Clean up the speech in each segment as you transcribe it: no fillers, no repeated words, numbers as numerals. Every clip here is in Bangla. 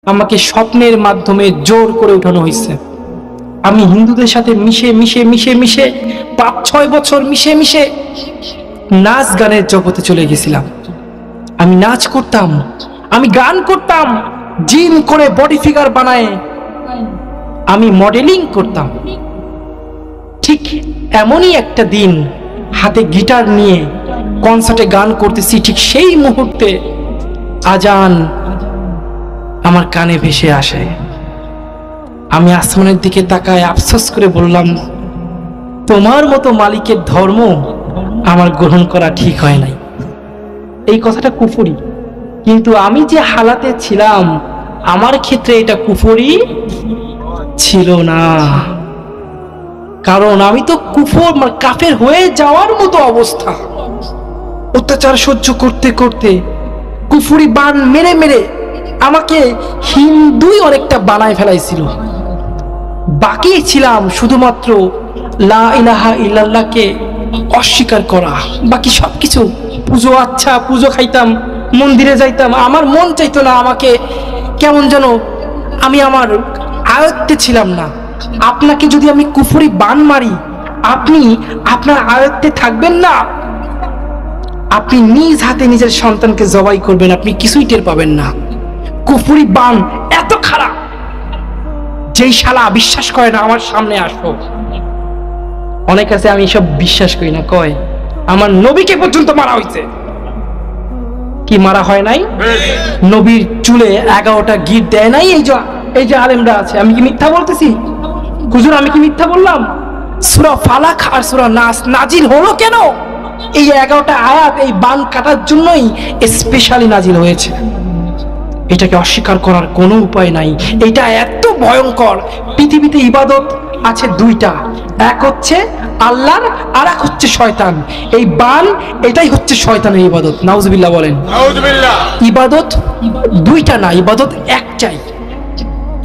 আমাকে স্বপ্নের মাধ্যমে জোর করে উঠানো হয়েছে। আমি হিন্দুদের সাথে মিশে মিশে মিশে মিশে 5-6 বছর মিশে মিশে নাচ গানের জগতে চলে গেছিলাম। আমি নাচ করতাম, আমি গান করতাম, জিম করে বডি ফিগার বানায় আমি মডেলিং করতাম। ঠিক এমনই একটা দিন হাতে গিটার নিয়ে কনসার্টে গান করতেছি, ঠিক সেই মুহূর্তে আজান আমার কানে ভেসে আসে। আমি আসমানের দিকে তাকায় আফসোস করে বললাম, তোমার মতো মালিকের ধর্ম আমার গ্রহণ করা ঠিক হয় নাই। এই কথাটা কুফরি, কিন্তু আমি যে হালাতে ছিলাম আমার ক্ষেত্রে এটা কুফরি ছিল না, কারণ আমি তো কুফর কাফের হয়ে যাওয়ার মতো অবস্থা। অত্যাচার সহ্য করতে করতে কুফরি বান মেরে মেরে আমাকে হিন্দুই অনেকটা বানায় ফেলাইছিল। বাকি ছিলাম শুধুমাত্র লা ইলাহা ইল্লাল্লাহকে অস্বীকার করা। বাকি সবকিছু পুজো, আচ্ছা পুজো খাইতাম, মন্দিরে যাইতাম, আমার মন চাইতো না, আমাকে কেমন যেন আমি আমার আয়ত্তে ছিলাম না। আপনাকে যদি আমি কুফরি বান মারি, আপনি আপনার আয়ত্তে থাকবেন না। আপনি নিজ হাতে নিজের সন্তানকে জবাই করবেন, আপনি কিছুই টের পাবেন না। কুফরি বান এত খারাপ, যেই শালা বিশ্বাস করে না আমার সামনে আসো। অনেক আছে আমি সব বিশ্বাস করি না, কয় আমার নবীকে পর্যন্ত মারা হয়েছে। কি মারা হয় নাই? নবীর চুলে 11টা গিট দেয় নাই এই যে আলেমরা আছে। আমি কি মিথ্যা বলতেছি? হুজুর আমি কি মিথ্যা বললাম? সূরা ফালাক আর সূরা নাস নাজিল হলো কেন? এই 11টা আয়াত এই বান কাটার জন্যই স্পেশালি নাজিল হয়েছে। এটাকে অস্বীকার করার কোনো উপায় নাই। এটা এত ভয়ঙ্কর। পৃথিবীতে ইবাদত আছে দুইটা, এক হচ্ছে আল্লাহর আর এক হচ্ছে শয়তান। এই বান এটাই হচ্ছে শয়তানের ইবাদত। নাউজুবিল্লাহ বলেন। নাউজুবিল্লাহ। ইবাদত দুইটা না, ইবাদত একটাই।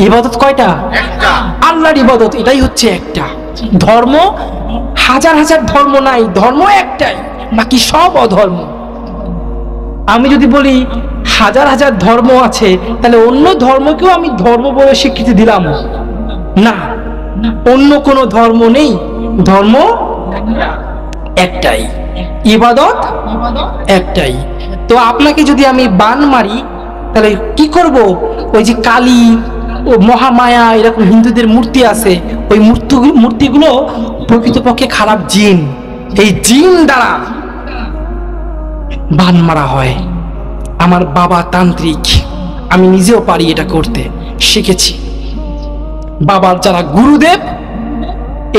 ইবাদত কয়টা? একটা। আল্লাহর ইবাদত এটাই হচ্ছে একটা। ধর্ম হাজার হাজার ধর্ম নাই, ধর্ম একটাই, বাকি সব অধর্ম। আমি যদি বলি হাজার হাজার ধর্ম আছে, তাহলে অন্য ধর্মকেও আমি ধর্ম বলে স্বীকৃতি দিলাম না। অন্য কোনো ধর্ম নেই, ধর্ম একটাই, ইবাদত একটাই। তো আপনাকে যদি আমি বান মারি তাহলে কি করব? ওই যে কালী ও মহামায়া এরকম হিন্দুদের মূর্তি আছে, ওই মূর্তিগুলো প্রকৃতপক্ষে খারাপ জিন। এই জিন দ্বারা বান মারা হয়। আমার বাবা তান্ত্রিক, আমি নিজেও পারি এটা করতে, শিখেছি। বাবার যারা গুরুদেব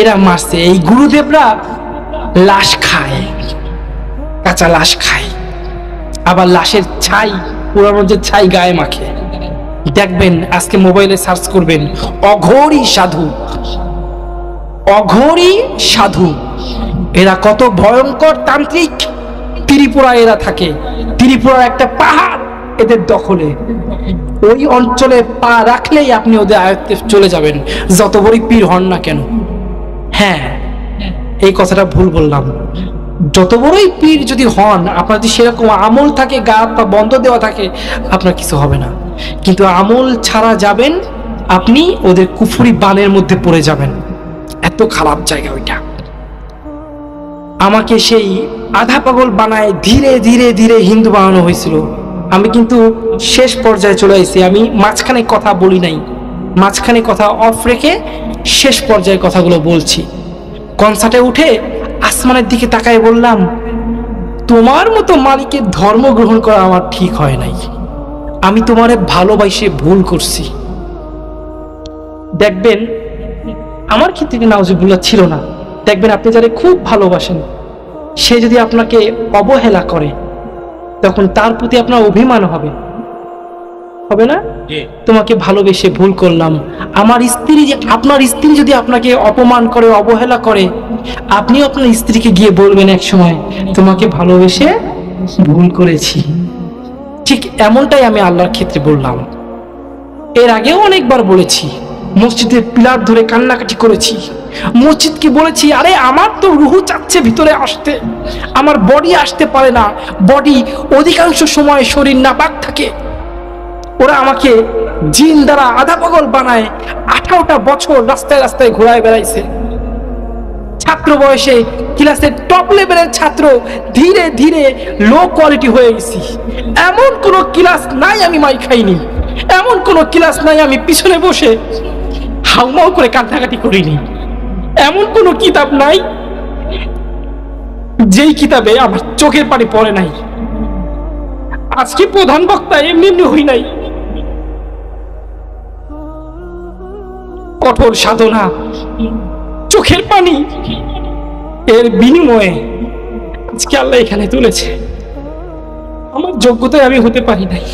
এরা মারছে। এই গুরুদেবরা লাশ খায়, কাঁচা লাশ খায়, আবার লাশের ছাই, পুরানো যে ছাই গায়ে মাখে। দেখবেন আজকে মোবাইলে সার্চ করবেন অঘোরী সাধু, অঘোরী সাধু। এরা কত ভয়ঙ্কর তান্ত্রিক। ত্রিপুরা এরা থাকে, ত্রিপুরার একটা পাহাড় এদের দখলে। ওই অঞ্চলে পা রাখলেই আপনি ওদের আয়ত্তে চলে যাবেন, যত বড়ই পীর হন না কেন। হ্যাঁ, এই কথাটা ভুল বললাম। যত বড়ই পীর যদি হন, আপনার যদি সেরকম আমল থাকে, গা হাত পা বন্ধ দেওয়া থাকে, আপনার কিছু হবে না। কিন্তু আমল ছাড়া যাবেন আপনি, ওদের কুফরি বানের মধ্যে পড়ে যাবেন। এত খারাপ জায়গা ওইটা। আমাকে সেই আধা পাগল বানায় ধীরে ধীরে ধীরে হিন্দু বানানো হয়েছিল। আমি কিন্তু শেষ পর্যায়ে চলে এসেছি। আমি মাঝখানে কথা বলি নাই, মাঝখানে কথা অফ রেখে শেষ পর্যায়ে কথাগুলো বলছি। কনসার্টে উঠে আসমানের দিকে তাকায় বললাম, তোমার মতো মালিকের ধর্ম গ্রহণ করা আমার ঠিক হয় নাই। আমি তোমারে ভালোবাসে ভুল করছি। দেখবেন আমার ক্ষেত্রে নাউজুবিল্লাহ ছিল না। দেখবেন আপনি যারা খুব ভালোবাসেন, সে যদি আপনাকে অবহেলা করে, তখন তার প্রতি আপনার অভিমান হবে, হবে না? তোমাকে ভালোবেসে ভুল করলাম। আমার স্ত্রী, আপনার স্ত্রী যদি আপনাকে অপমান করে, অবহেলা করে, আপনিও আপনার স্ত্রীকে গিয়ে বলবেন এক সময়, তোমাকে ভালোবেসে ভুল করেছি। ঠিক এমনটাই আমি আল্লাহর ক্ষেত্রে বললাম। এর আগেও অনেকবার বলেছি, মসজিদের পিলার ধরে কান্নাকাটি করেছি। মসজিদকে বলেছি, আরে আমার তো রুহু চাচ্ছে ভিতরে আসতে, আমার বডি আসতে পারে না। বডি অধিকাংশ সময় শরীর নাপাক থাকে। ওরা আমাকে জিন দ্বারা আধা পাগল বানায় 18টা বছর রাস্তায় রাস্তায় ঘোরায় বেড়াইছে। ছাত্র বয়সে ক্লাসের টপ লেভেলের ছাত্র ধীরে ধীরে লো কোয়ালিটি হয়ে গেছি। এমন কোনো ক্লাস নাই আমি মাই খাইনি, এমন কোনো ক্লাস নাই আমি পিছনে বসে হাউমাউ করে কান্নাকাটি করিনি, এমন কোনো কিতাব নাই যেই কিতাবে আমার চোখের পানি পড়ে নাই। আজকে প্রধান বক্তা এমনি এমনি হই নাই, কঠোর সাধনা, চোখের পানি, এর বিনিময়ে আজকে আল্লাহ এখানে তুলেছে। আমার যোগ্যতায় আমি হতে পারি নাই।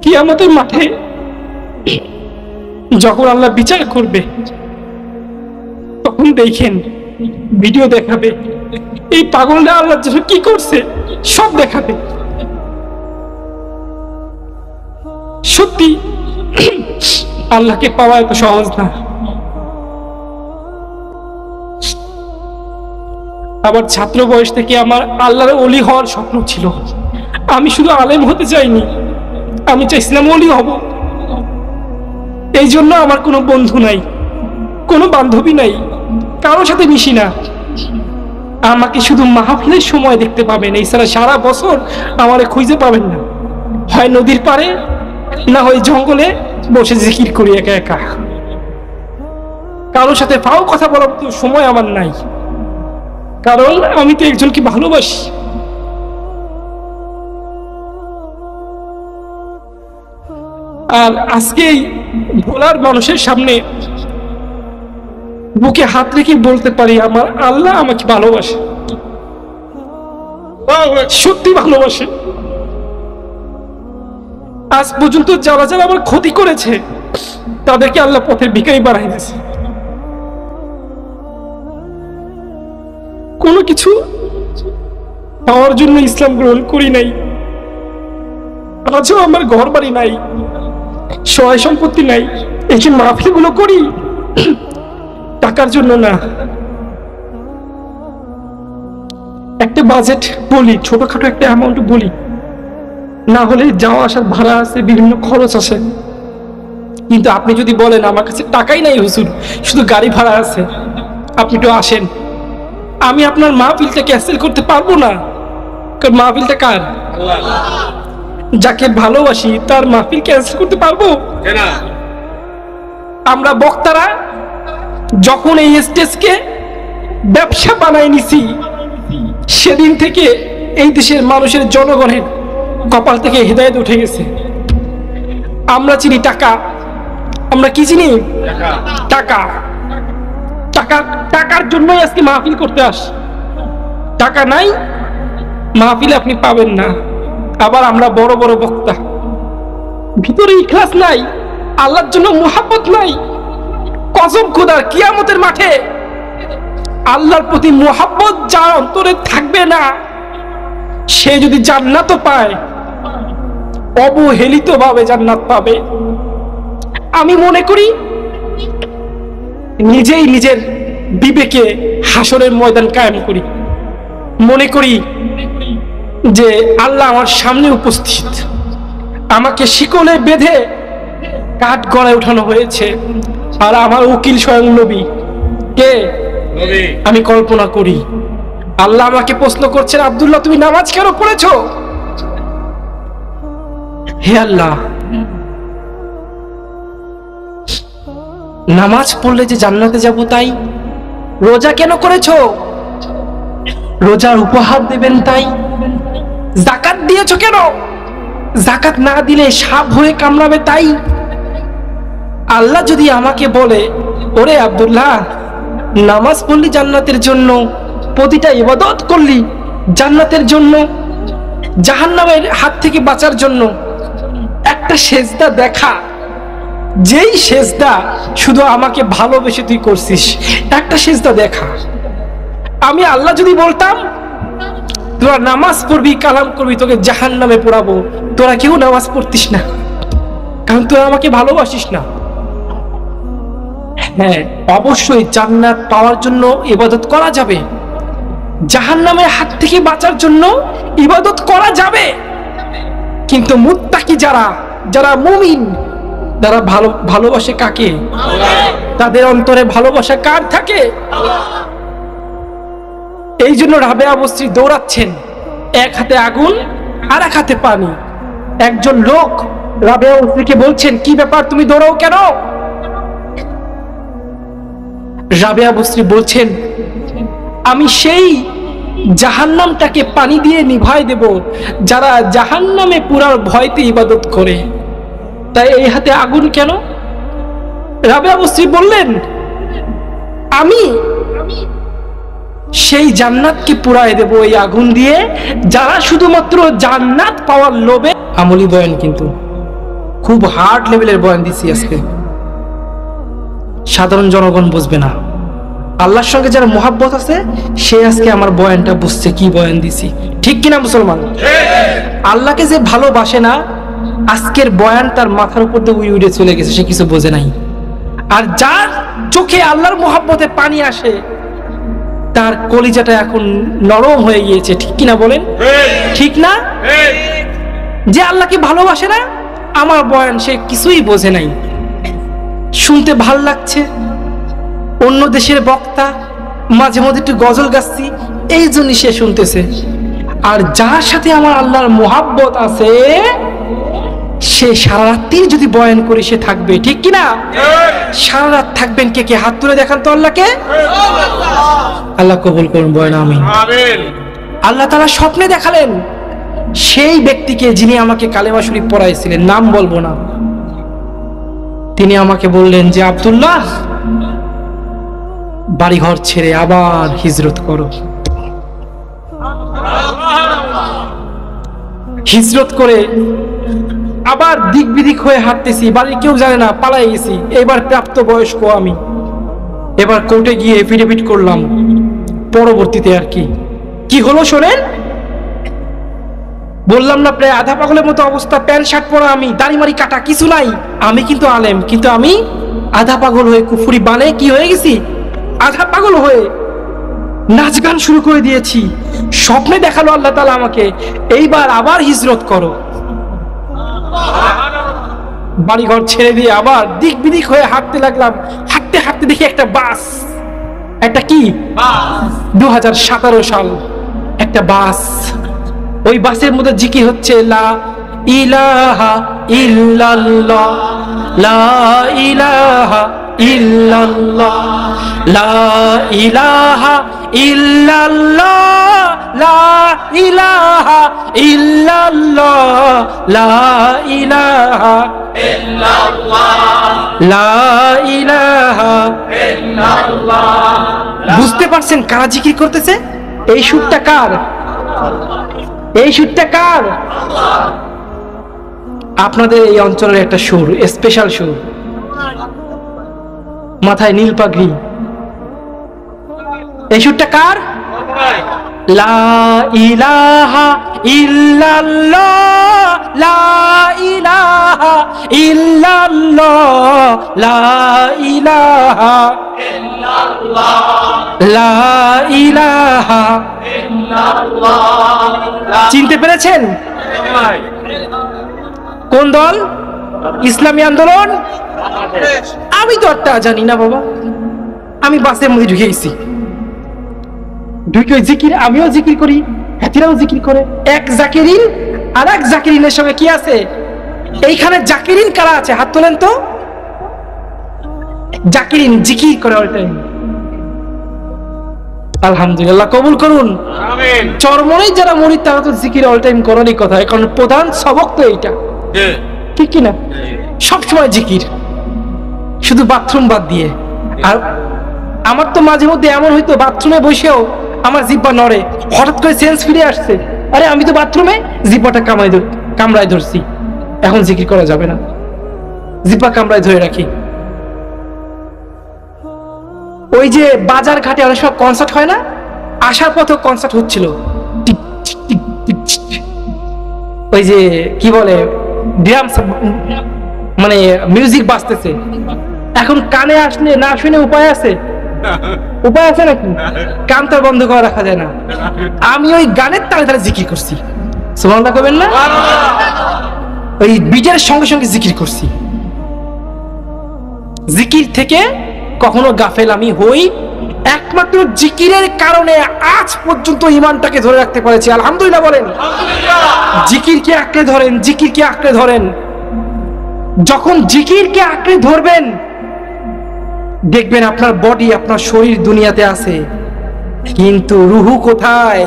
কিয়ামতের মাঠে যখন আল্লাহ বিচার করবে তখন দেখেন ভিডিও দেখাবে, এই পাগলটা আল্লাহর জন্য কি করছে সব দেখাবে। সত্যি আল্লাহকে পাওয়া এত সহজ না। আবার ছাত্র বয়স থেকে আমার আল্লাহর ওলি হওয়ার স্বপ্ন ছিল। আমি শুধু আলেম হতে চাইনি, আমি চাইছিলাম ওলি হব। এই জন্য আমার কোনো বন্ধু নাই, কোনো বান্ধবী নাই, কারোর সাথে মিশি না। আমাকে শুধু মাহফিলের সময় দেখতে পাবেন, এছাড়া সারা বছর আমারে খুঁজে পাবেন না। হয় নদীর পাড়ে, না হয় জঙ্গলে বসে জিকির করি একা একা। কারোর সাথে ফাও কথা বলার তো সময় আমার নাই, কারণ আমি তো একজনকে ভালোবাসি। আর আজকে ভোলার মানুষের সামনে বুকে হাত রেখে বলতে পারি আমার আল্লাহ আমাকে ভালোবাসে, সত্যি ভালোবাসে। আজ পর্যন্ত যারা যারা আমার ক্ষতি করেছে তাদেরকে আল্লাহ পথের ভিখারি বানাই দিয়েছে। কোনো কিছু পাওয়ার জন্য ইসলাম গ্রহণ করি নাই। আজও আমার ঘর বাড়ি নাই, সহায় সম্পত্তি নাই। এই যে মাহফিলগুলো করি টাকার জন্য না, একটা বাজেট বলি, ছোটখাটো একটা অ্যামাউন্ট বলি, না হলে যাওয়া আসার ভাড়া আছে, বিভিন্ন খরচ আছে। কিন্তু আপনি যদি বলেন আমার কাছে টাকাই নাই হুজুর, শুধু গাড়ি ভাড়া আছে, আপনি একটু আসেন, আমি আপনার মাহফিলটা ক্যান্সেল করতে পারবো না। কারণ মাহফিলটা কার? যাকে ভালোবাসি তার মাহফিল ক্যান্সেল করতে পারবো? আমরা বক্তারা যখন এই স্টেজকে ব্যবসা বানাই নিছি, সেদিন থেকে এই দেশের মানুষের জনগণের কপাল থেকে হেদায়েত উঠে গেছে। আমরা চিনি টাকা, আমরা কি চিনি? টাকা। টাকা, টাকার জন্যই আজকে মাহফিল করতে আস। টাকা নাই, মাহফিলে আপনি পাবেন না। আবার আমরা বড় বড় বক্তা, ভিতরে ইখলাস নাই, আল্লাহর জন্য মুহাব্বত নাই। কসম খোদার, কিয়ামতের মাঠে আল্লাহর প্রতি মুহাব্বত যার অন্তরে থাকবে না, সে যদি জান্নাতও পায় অবহেলিত ভাবে জান্নাত পাবে। আমি মনে করি নিজেই নিজের বিবেকে হাসরের ময়দান কায়েম করি, মনে করি যে আল্লাহ আমার সামনে উপস্থিত, আমাকে শিকলে বেঁধে কাঠ গড়ায় উঠানো হয়েছে, আর আমার উকিল স্বয়ং নবী। কে? আমি কল্পনা করি আল্লাহ আমাকে প্রশ্ন করছেন, আব্দুল্লাহ তুমি নামাজ কেন পড়েছো? হে আল্লাহ, নামাজ পড়লে যে জান্নাতে যাব তাই। রোজা কেন করেছো? রোজার উপহার দেবেন তাই। যাকাত দিয়েছো কেন? যাকাত না দিলে সাপ হয়ে কামড়াবে তাই। আল্লাহ যদি আমাকে বলে, ওরে আব্দুল্লাহ নামাজ পড়লি জান্নাতের জন্য, প্রতিটা ইবাদত করলি জান্নাতের জন্য, জাহান্নামের হাত থেকে বাঁচার জন্য, একটা সেজদা দেখা, যেই সেজদা শুধু আমাকে ভালোবেসে তুই করছিস, একটা সেজদা দেখা। আমি আল্লাহ যদি বলতাম তোরা নামাজ পড়বি, কালাম করবি, তোকে জাহান্নামে পোড়াবো, তোরা কেউ নামাজ পড়তিস না, কারণ তোরা আমাকে ভালোবাসিস না। হ্যাঁ, অবশ্যই জান্নাত পাওয়ার জন্য ইবাদত করা যাবে, জাহান্নামের হাত থেকে বাঁচার জন্য ইবাদত করা যাবে, কিন্তু মুত্তাকি যারা, যারা মুমিন, যারা ভালোবাসে কাকে? তাদের অন্তরে ভালোবাসা কার থাকে? এই জন্য রাবেয়া বসরি দৌড়াচ্ছেন, এক হাতে আগুন আর এক হাতে পানি। একজন লোক রাবেয়া বসরিকে বলছেন, কি ব্যাপার, তুমি দৌড়াও কেন? রাবেয়া বসরি বলছেন, আমি সেই জাহান্নামটাকে পানি দিয়ে নিভাই দেব যারা জাহান্নামে পুরার ভয়তে ইবাদত করে, তাই এই হাতে আগুন কেন? রাবেয়া বসরি বললেন, আমি সেই জান্নাতকে পুরাই দেব এই আগুন দিয়ে যারা শুধুমাত্র জান্নাত পাওয়ার লোভে। আমলি বয়ান, কিন্তু খুব হার্ড লেভেলের বয়ান দিছি আজকে, সাধারণ জনগণ বুঝবে না। আল্লাহর সঙ্গে যারা মোহাব্বত আছে সে আজকে আমার বয়ানটা বুঝছে কি বয়ান দিছি, ঠিক কিনা মুসলমান? আল্লাহকে যে ভালোবাসে না, আজকের বয়ান তার মাথার উপর দিয়ে উড়ে উড়ে চলে গেছে, সে কিছু বোঝে নাই। আর যার চোখে আল্লাহর মোহাব্বতে পানি আসে, তার কলিজাটা এখন নরম হয়ে গিয়েছে, ঠিক কিনা বলেন? ঠিক না? যে আল্লাহকে ভালোবাসে না, আমার বয়ান সে কিছুই বোঝে নাই, শুনতে ভাল লাগছে, অন্য দেশের বক্তা, মাঝে মধ্যে একটু গজল গাচ্ছি, এই জন্যই সে শুনতেছে। আর যার সাথে আমার আল্লাহর মোহাব্বত আছে, সে সারা রাত্রি যদি বয়ান করে সে থাকবে, ঠিক কিনা? সারা রাত থাকবেন কে কে? হাত তুলে দেখান তো আল্লাহকে। আল্লাহ কবুল করুন বয়ান, আমিন। আল্লাহ তাআলা স্বপ্নে দেখালেন সেই ব্যক্তিকে যিনি আমাকে কালেমা শরীফ পড়াইছিলেন, নাম বলবো না। তিনি আমাকে বললেন যে, আব্দুল্লাহ, বাড়িঘর ছেড়ে আবার হিজরত করো। হিজরত করে আবার দিক বিদিক হয়ে হাঁটতেছি, বাড়ির কেউ জানে না, পালাই গেছি। এবার প্রাপ্ত বয়স্ক আমি, এবার কোর্টে গিয়ে এফিডেভিট করলাম। পরবর্তীতে আর কি হলো শোনেন। বললাম না, প্রায় আধা পাগলের মতো অবস্থা, প্যান্ট শার্ট পরা আমি, দাড়ি মারি কাটা, কিছু নাই। আমি কিন্তু আলেম, কিন্তু আমি আধা পাগল হয়ে কুফরি বানে কি হয়ে গেছি, আধা পাগল হয়ে নাচ গান শুরু করে দিয়েছি। স্বপ্নে দেখালো আল্লাহ তাআলা আমাকে, এইবার আবার হিজরত করো। বাড়িঘর ছেড়ে দিয়ে আবার দিক বিদিক হয়ে হাঁটতে লাগলাম। হাঁটতে হাঁটতে দেখি একটা বাস, একটা কি 2017 সাল একটা বাস। ওই বাসের মধ্যে জিকির হচ্ছে, লা ইলাহা ইল্লাল্লাহ, লা ইলাহা ইল্লাল্লাহ, লা ইলাহা ইল্লাল্লাহ, লা ইলাহা ইল্লাল্লাহ, লা ইলাহা ইল্লাল্লাহ, লা ইলাহা ইল্লাল্লাহ। বুঝতে পারছেন কারা জিকির করতেছে? এই সুরটা কার? এই সুরটা কার? আপনাদের এই অঞ্চলের একটা সুর, স্পেশাল সুর, মাথায় নীল পাগড়ি। এই সুরটা কার? লা ইলাহা ইল্লাল্লাহ, লা ইলাহা ইল্লাল্লাহ, লা ইলাহা ইল্লাল্লাহ, লা ইলাহা ইল্লাল্লাহ। চিনতে পেরেছেন? কোন দল? ইসলামী আন্দোলন? আমি তো একটা জানি না বাবা, আমি বাসের মধ্যে ঢুকে গেছি, ঢুকে জিকির, আমিও জিকির করি, হাতিরাও জিকির করে। এক জাকিরিন আর এক জাকিরিনের সঙ্গে কি আছে? এইখানে জাকিরিন কারা আছে? হাত তোলেন তো। জাকিরিন জিকির করে অল টাইম। আলহামদুলিল্লাহ, কবুল করুন, আমিন। চরমনেই যারা মুরিদ তারা তো জিকির অল টাইম করারই কথা, কারণ প্রধান সবক তো এইটা, ঠিক কিনা? সবসময় জিকির, শুধু বাথরুম বাদ দিয়ে। আর আমার তো মাঝে মধ্যে এমন হইতো, বাথরুমে বসেও আমার জিব্বা নড়ে, হঠাৎ করে সেন্স ফিরে আসছে, আরে আমি তো বাথরুমে জিব্বাটা কামড়ায় ধরছি, এখন জিকির করা যাবে না, জিব্বা কামড়ায় ধরে রাখি। ওই যে বাজার ঘাটে অনেক সময় কনসার্ট হয় না, আসার পথে কনসার্ট হচ্ছিল, ওই যে কি বলে ড্রাম, মানে মিউজিক বাজতেছে। এখন কানে আসলে না শুনে উপায় আছে? উপায় আছে নাকি? কান তো বন্ধ করে রাখা যায় না। আমি ওই গানের তালে তালে জিকির করছি, সুবহানাল্লাহ কইবেন না? ওই বিটের সঙ্গে সঙ্গে জিকির করছি। জিকির থেকে কখনো গাফেল আমি হই, একমাত্র জিকিরের কারণে আজ পর্যন্ত ঈমানটাকে ধরে রাখতে পেরেছি। আলহামদুলিল্লাহ বলেন। জিকিরকে আঁকড়ে ধরেন, জিকিরকে আঁকড়ে ধরেন। যখন জিকিরকে আঁকড়ে ধরবেন দেখবেন আপনার বডি, আপনার শরীর দুনিয়াতে আছে, কিন্তু রুহু কোথায়?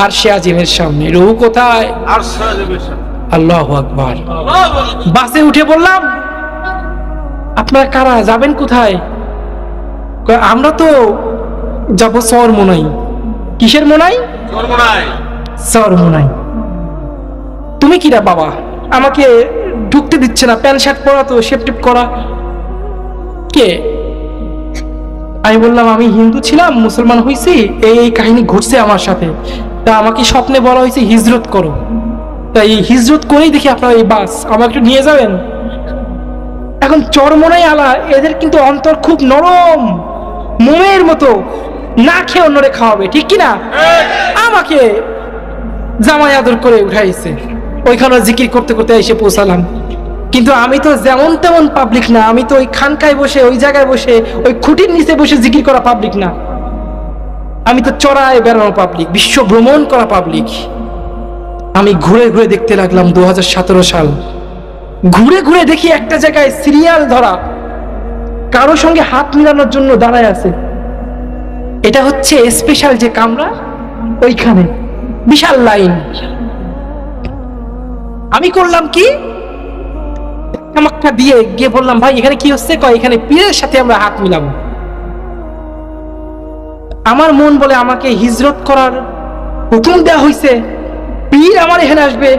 আরশে আজিমের সামনে। রুহু কোথায়? আরশে আজিমের সামনে। আল্লাহু আকবার। বাসে উঠে বললাম, আপনারা কারা, যাবেন কোথায়? কয়, আমরা তো যাবো চরমোনাই। কিসের মোনাই? চরমোনাই। চরমোনাই। তুমি কিরা বাবা? আমাকে ঢুকতে দিচ্ছে না, প্যান্ট শার্ট পরা তো, শেপ টেপ করা। কে? আমি বললাম, আমি হিন্দু ছিলাম, মুসলমান হয়েছি, এই কাহিনী ঘটছে আমার সাথে। তা আমাকে স্বপ্নে বলা হয়েছে হিজরত করো, তাই এই হিজরত করেই দেখি আপনার এই বাস, আমাকে একটু নিয়ে যাবেন। এখন চরমোনাই আলা, এদের কিন্তু অন্তর খুব নরম, মোমের মতো, না খেয়ে অন্যরে খাওয়াবে, ঠিক কিনা? আমাকে জামাই আদর করে উঠাইছে, ওইখানে জিকির করতে করতে এসে পৌঁছালাম। কিন্তু আমি তো যেমন তেমন পাবলিক না, আমি তো ওই খানকায় বসে, ওই জায়গায় বসে, ওই খুঁটির নিচে বসে জিকির করা পাবলিক না, আমি তো চড়ায় বেড়ানো পাবলিক, বিশ্ব ভ্রমণ করা পাবলিক। আমি ঘুরে ঘুরে দেখতে লাগলাম 2017 সাল। ঘুরে ঘুরে দেখি একটা জায়গায় সিরিয়াল ধরা, কারো সঙ্গে হাত মিলানোর জন্য দাঁড়ায় আছে। এটা হচ্ছে স্পেশাল যে কামরা, ওইখানে বিশাল লাইন। আমি করলাম কি, আমাকে দিয়ে গিয়ে বললাম, ভাই এখানে কি হচ্ছে? কয়, এখানে পীরের সাথে আমরা হাত মিলাবো। আমার মন বলে আমাকে হিজরত করার হুকুম দেওয়া হয়েছে, পীর আমার এখানে আসবে,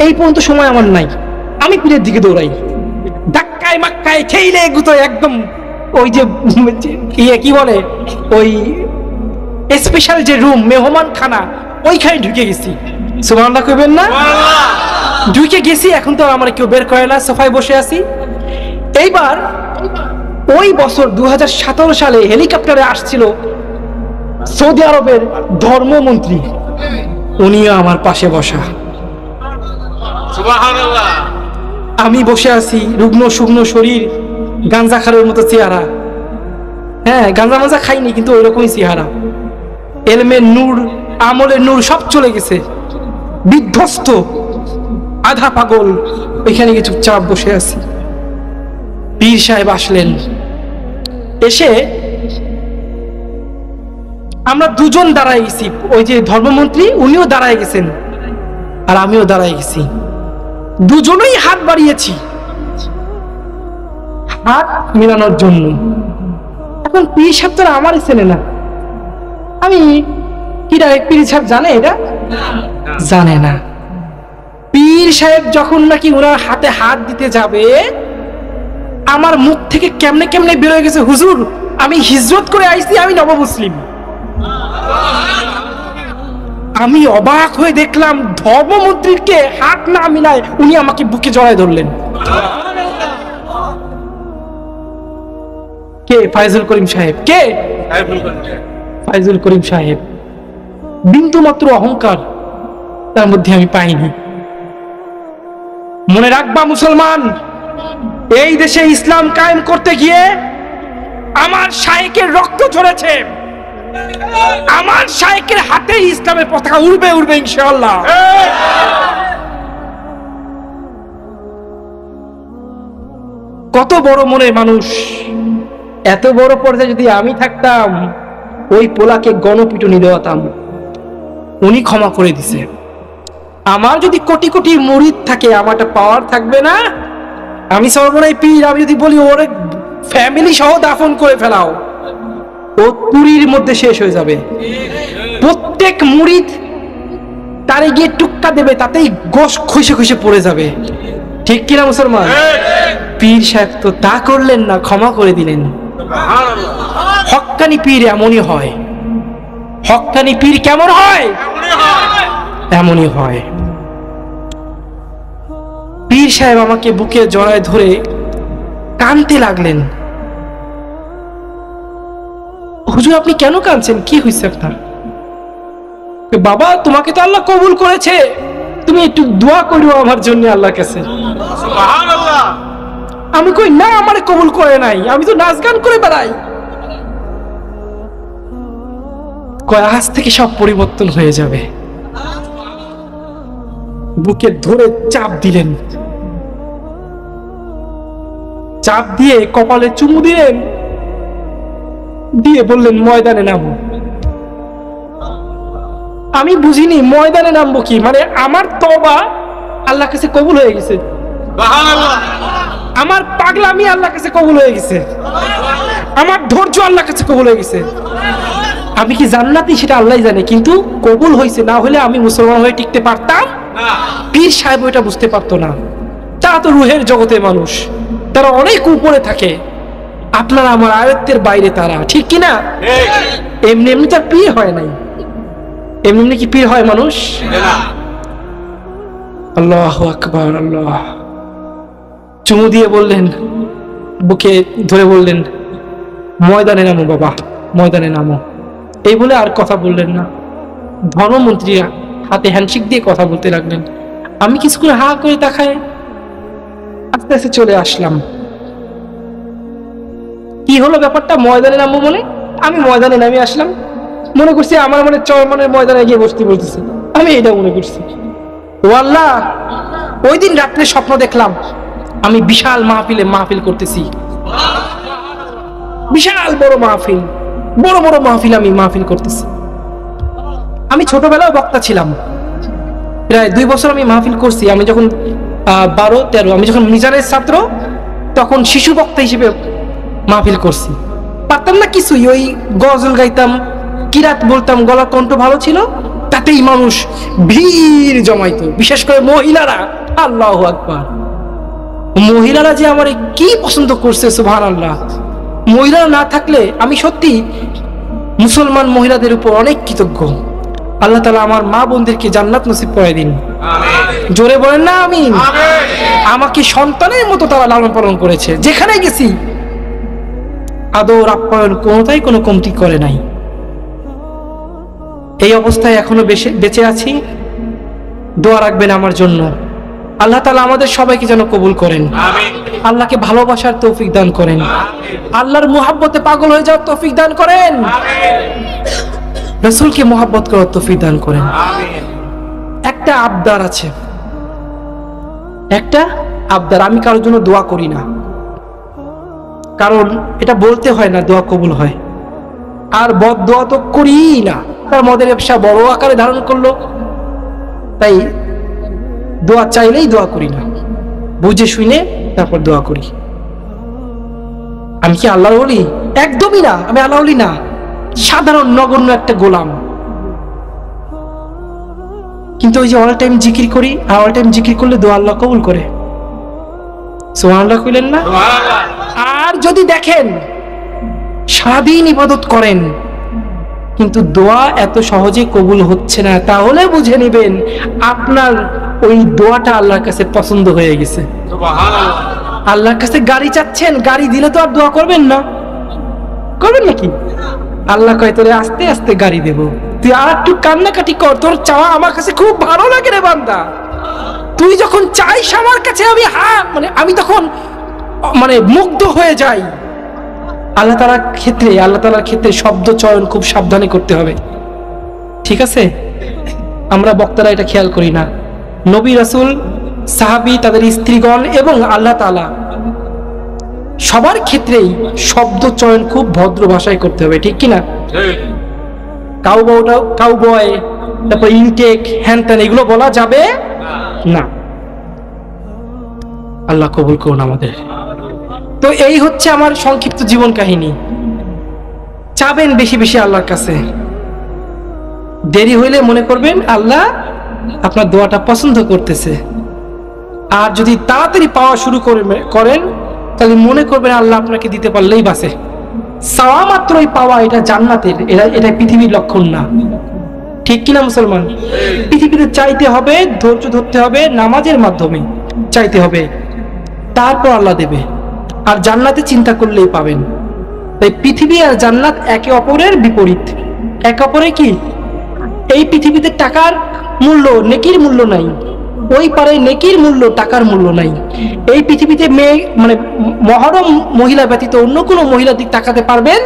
এই পর্যন্ত সময় আমার নাই। আমি পীরের দিকে দৌড়াই, ধাক্কায় মাক্কায় খেইলে গুতোয় একদম ওই যে ইয়ে কি বলে, ওই স্পেশাল যে রুম, মেহমান খানা, ওইখানে ঢুকে গেছি। সুবহানাল্লাহ কইবেন না? ঢুকে গেছি, এখন তো আমার কেউ বের করে না, সোফায় বসে আছি। এইবার ওই বছর 2017 সালে হেলিকপ্টারে আসছিল সৌদি আরবের ধর্মমন্ত্রী, উনিও আমার পাশে বসা। সুবহানাল্লাহ। আমি বসে আছি, রুগ্ন শুকনো শরীর, গাঞ্জা খারের মতো চেহারা। হ্যাঁ, গাঞ্জা মাজা খাইনি, কিন্তু ওই রকমই চেহারা। এলমের নূর, আমলের নূর সব চলে গেছে, বিধ্বস্ত, আধা পাগল। ওইখানে গিয়ে চুপচাপ বসে আছি। পীর সাহেব আসলেন, এসে আমরা দুজন দাঁড়ায় গেছি, ওই যে ধর্মমন্ত্রী উনিও দাঁড়ায় গেছেন, আর আমিও দাঁড়ায় গেছি। দুজনেই হাত বাড়িয়েছি হাত মিলানোর জন্য। এখন পীর সাহেব তো আমারই চেনে না, আমি কি ডাইরেক্ট পীর সাহেব জানে এটা? জানে না। পীর সাহেব যখন নাকি ওনার হাতে হাত দিতে যাবে, আমার মুখ থেকে কেমনে কেমনে বের হয়ে গেছে, হুজুর আমি হিজরত করে আইছি, আমি নবমুসলিম। আমি অবাক হয়ে দেখলাম, ধর্মমন্ত্রীকে হাত না মিলায় উনি আমাকে বুকে জড়ায় ধরলেন। কে? ফাইজুল করিম সাহেব। কে? ফাইজুল করিম সাহেব। বিন্দু মাত্র অহংকার তার মধ্যে আমি পাইনি। মনে রাখবা মুসলমান, এই দেশে ইসলাম কায়েম করতে গিয়ে আমার শায়েখের রক্ত ঝরেছে, আমার শায়েখের হাতে ইসলামের পতাকা উড়বে উড়বে ইনশাআল্লাহ। কত বড় মনের মানুষ, এত বড় পর্যায়ে যদি আমি থাকতাম, ওই পোলাকে গণপিটুনি দেওয়াতাম। উনি ক্ষমা করে দিছে। আমার যদি কোটি কোটি মুরিদ থাকে, আমারটা পাওয়ার থাকবে না? আমি সর্বনাই পীর, আমি যদি বলি ওরে ফ্যামিলি সহ দাফন করে ফেলাও, ও পুরীর মধ্যে শেষ হয়ে যাবে। প্রত্যেক মুরিদ তারে গিয়ে টুক্কা দেবে, তাতেই গোশ খুশে খুশে পড়ে যাবে, ঠিক কিনা মুসলমান? পীর সাহেব তো তা করলেন না, ক্ষমা করে দিলেন। হক্কানি পীর এমনই হয়। হক্কানি পীর কেমন হয়? এমনই হয়। পীর সাহেব আমাকে বুকে জড়ায় ধরে কাঁদতে লাগলেন। হুজুর আপনি কেন কাঁদছেন, কি হয়েছে আপনার? বাবা তোমাকে তো আল্লাহ কবুল করেছে, তুমি তুমি একটু দোয়া করো আমার জন্য আল্লাহর কাছে। সুবহানাল্লাহ। আমি কই না, আমারে কবুল করে নাই, আমি তো নাচ গান করে বেড়াই। কয় আজ থেকে সব পরিবর্তন হয়ে যাবে। বুকে ধরে চাপ দিলেন, চাপ দিয়ে কপালে চুমু দিলেন, দিয়ে বললেন ময়দানে নামো। আমি বুঝিনি ময়দানে নামবো কি, মানে আমার তওবা আল্লাহর কাছে কবুল হয়ে গেছে, সুবহানাল্লাহ। আমার পাগলামি আল্লাহর কাছে কবুল হয়ে গেছে, আমার ধৈর্য আল্লাহর কাছে কবুল হয়ে গেছে। আমি কি জান্নাতি সেটা আল্লাহই জানে, কিন্তু কবুল হয়েছে। না হলে আমি মুসলমান হয়ে টিকতে পারতাম না। পীর সাহেব ওইটা বুঝতে পারতো না। তারা তো রুহের জগতের মানুষ, তারা অনেক উপরে থাকে, আপনার আমার আয়ত্তের বাইরে তারা, ঠিক কিনা? ঠিক। এমনি এমনি তার পীর হয় নাই, এমনি এমনি কি পীর হয় মানুষ? না। আল্লাহু আকবার, আল্লাহ। চুমু দিয়ে বললেন, বুকে ধরে বললেন ময়দানে নামো বাবা, ময়দানে নামো। এই বলে আর কথা বললেন না। ধর্মমন্ত্রী হাতে হ্যান্ডশেক দিয়ে কথা বলতে লাগলেন। আমি কিছুক্ষণ হা করে তাকায় আস্তে আস্তে চলে আসলাম। কি হলো ব্যাপারটা? ময়দানে নামবো বলে আমি ময়দানে নামে আসলাম। মনে করছি আমার মনে চরমনের ময়দানে গিয়ে বসতে বলতেছে, আমি এটা মনে করছি। ও আল্লাহ, ওই দিন রাত্রে স্বপ্ন দেখলাম আমি বিশাল মাহফিল করতেছি, বিশাল বড় মাহফিল, বড় বড় মাহফিল, আমি মাহফিল করতেছি। আমি ছোটবেলাও বক্তা ছিলাম, প্রায় 2 বছর আমি মাহফিল করছি। আমি যখন 12-13, আমি যখন মিজানের ছাত্র, তখন শিশু বক্তা হিসেবে মাহফিল করছি। পারতাম না কিছুই, ওই গজল গাইতাম, কিরাত বলতাম, গলা কণ্ঠ ভালো ছিল, তাতেই মানুষ ভিড় জমাইতো, বিশেষ করে মহিলারা। আল্লাহু আকবার, মহিলারা যে আমার কি পছন্দ করছে, সুবহানাল্লাহ। মহিলারা না থাকলে আমি সত্যি মুসলমান মহিলাদের উপর অনেক কৃতজ্ঞ। আল্লাহ তাআলা আমার মা বোনদেরকে জান্নাত নসিব করে দিন, আমিন। জোরে বলেন না আমিন। আমিন। আমাকে সন্তানের মতো তারা লালন পালন করেছে, যেখানে গেছি আদর আপ্যায়ন কোনোটাই কোনো কমতি করে নাই। এই অবস্থায় এখনো বেঁচে আছি। দোয়া রাখবেন আমার জন্য, আল্লাহ তাআলা আমাদের সবাইকে যেন কবুল করেন, আমিন। আল্লাহকে ভালোবাসার তৌফিক দান করেন, আমিন। আল্লাহর মুহাব্বতে পাগল হয়ে যাওয়ার তৌফিক দান করেন, আমিন। রাসূলকে মুহাব্বত করার তৌফিক দান করেন। আমিন। একটা আবদার আছে, একটা আবদার। আমি কারোর জন্য দোয়া করি না, কারণ এটা বলতে হয় না দোয়া কবুল হয়, আর বদ দোয়া তো করি না। তার মদের ব্যবসা বড় আকারে ধারণ করলো, তাই দোয়া চাইলেই দোয়া করি না, বুঝে শুনে তারপর দোয়া করি। আমি কি আল্লাহর ওলি? একদমই না, আমি আল্লাহর ওলি না, সাধারণ নগণ্য একটা গোলাম। কিন্তু ওই যে অল টাইম জিকির করি, আর অল টাইম জিকির করলে দোয়া আল্লাহ কবুল করে। সুবহানাল্লাহ কইলেন না? সুবহানাল্লাহ। আর যদি দেখেন সারাদিন ইবাদত করেন কিন্তু দোয়া এত সহজে কবুল হচ্ছে না, তাহলে বুঝে নেবেন আপনার ওই দোয়াটা আল্লাহর কাছে পছন্দ হয়ে গেছে। সুবহানাল্লাহ। আল্লাহর কাছে গাড়ি চাচ্ছেন, গাড়ি দিলে তো আর দোয়া করবেন না, করবেন নাকি? আল্লাহ কয় তোরে আস্তে আস্তে গাড়ি দেব, তুই আর একটু কান্নাকাটি কর, তোর চাওয়া আমার কাছে খুব ভালো লাগে রে বান্দা। তুই যখন চাইস আমার কাছে, আমি তখন মুগ্ধ হয়ে যাই। আল্লাহ তাআলার ক্ষেত্রে শব্দ চয়ন খুব সাবধানে করতে হবে, ঠিক আছে? আমরা বক্তারা এটা খেয়াল করি না। নবী রাসূল, সাহাবী, তাদের স্ত্রীগণ এবং আল্লাহ তাআলা সবার ক্ষেত্রেই শব্দ চয়ন খুব ভদ্র ভাষায় করতে হবে, ঠিক কিনা? ঠিক। কাউবয়, তারপর ইনটেক, হ্যান ত্যান এগুলো বলা যাবে না। আল্লাহ কবুল করুন আমাদের। তো এই হচ্ছে আমার সংক্ষিপ্ত জীবন কাহিনী। চাবেন বেশি বেশি আল্লাহর কাছে, দেরি হইলে মনে করবেন আল্লাহ আপনার দোয়াটা পছন্দ করতেছে। আর যদি তাড়াতাড়ি পাওয়া শুরু করেন তাহলে মনে করবেন আল্লাহ আপনাকে দিতে পারলেই বাঁচে। চাওয়া মাত্রই পাওয়া, এটা জান্নাতের, এটা পৃথিবীর লক্ষণ না, ঠিক কিনা মুসলমান? পৃথিবীতে চাইতে হবে, ধৈর্য ধরতে হবে, নামাজের মাধ্যমে চাইতে হবে, তারপর আল্লাহ দেবে। আর জান্নাতে চিন্তা করলেই পাবেন। তাই পৃথিবী আর জান্নাত একে অপরের বিপরীত। একে অপরে কি? এই পৃথিবীতে টাকার মূল্য, নেকির মূল্য নাই, ওই পারে নেকির মূল্য, টাকার মূল্য নাই। এই পৃথিবীতে মেয়ে মানে মহরম মহিলা ব্যতীত অন্য কোনো মহিলার দিক তাকাতে পারবেন